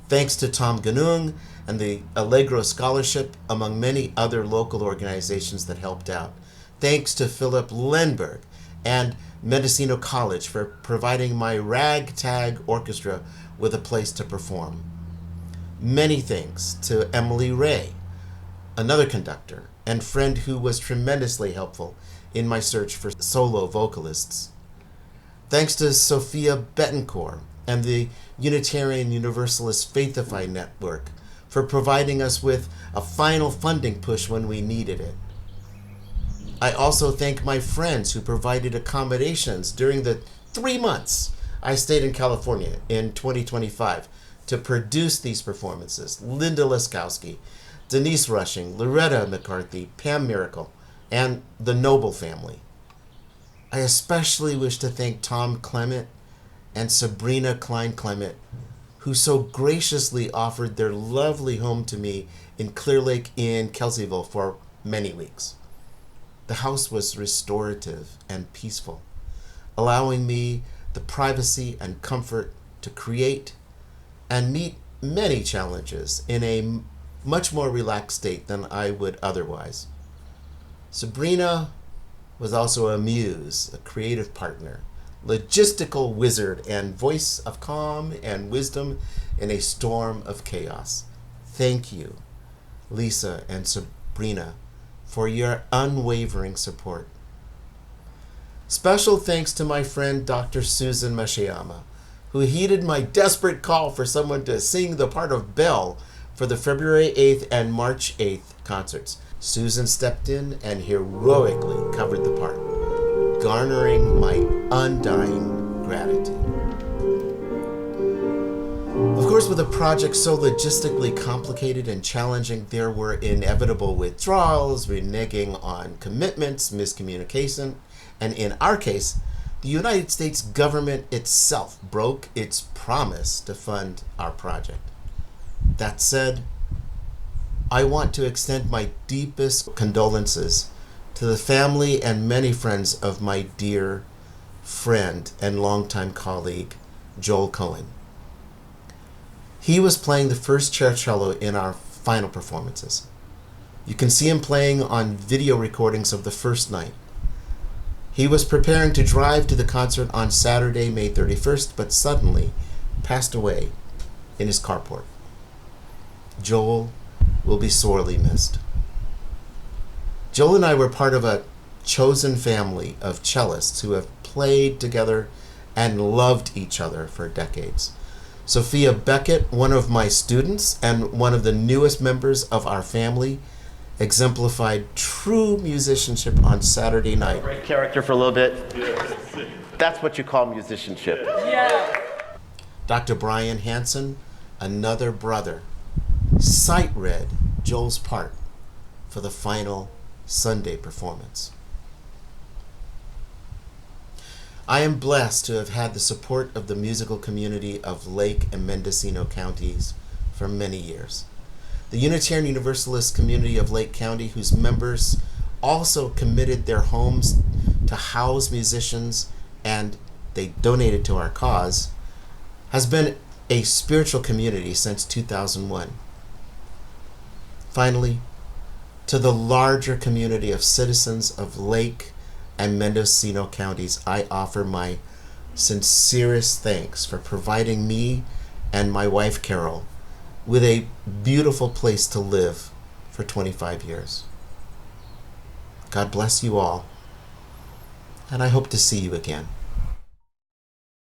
Thanks to Tom Ganung and the Allegro Scholarship, among many other local organizations that helped out. Thanks to Philip Lenberg and Mendocino College for providing my ragtag orchestra with a place to perform. Many thanks to Emily Ray, another conductor and friend who was tremendously helpful in my search for solo vocalists. Thanks to Sophia Betancourt and the Unitarian Universalist Faithify Network for providing us with a final funding push when we needed it. I also thank my friends who provided accommodations during the 3 months I stayed in California in 2025 to produce these performances. Linda Laskowski, Denise Rushing, Loretta McCarthy, Pam Miracle, and the Noble family. I especially wish to thank Tom Clement and Sabrina Klein Clement, who so graciously offered their lovely home to me in Clear Lake in Kelseyville for many weeks. The house was restorative and peaceful, allowing me the privacy and comfort to create and meet many challenges in a much more relaxed state than I would otherwise. Sabrina was also a muse, a creative partner, logistical wizard, and voice of calm and wisdom in a storm of chaos. Thank you, Lisa and Sabrina, for your unwavering support. Special thanks to my friend Dr. Susan Mashiyama, who heeded my desperate call for someone to sing the part of Belle for the February 8th and March 8th concerts. Susan stepped in and heroically covered the part, garnering my undying gratitude. Of course, with a project so logistically complicated and challenging, there were inevitable withdrawals, reneging on commitments, miscommunication, and in our case, the United States government itself broke its promise to fund our project. That said, I want to extend my deepest condolences to the family and many friends of my dear friend and longtime colleague, Joel Cohen. He was playing the first chair cello in our final performances. You can see him playing on video recordings of the first night. He was preparing to drive to the concert on Saturday, May 31st, but suddenly passed away in his carport. Joel will be sorely missed. Joel and I were part of a chosen family of cellists who have played together and loved each other for decades. Sophia Beckett, one of my students and one of the newest members of our family, exemplified true musicianship on Saturday night. Break character for a little bit. That's what you call musicianship. Yeah. Dr. Brian Hansen, another brother, sight read Joel's part for the final Sunday performance. I am blessed to have had the support of the musical community of Lake and Mendocino counties for many years. The Unitarian Universalist community of Lake County, whose members also committed their homes to house musicians and they donated to our cause, has been a spiritual community since 2001. Finally, to the larger community of citizens of Lake and Mendocino counties, I offer my sincerest thanks for providing me and my wife Carol with a beautiful place to live for 25 years. God bless you all, and I hope to see you again.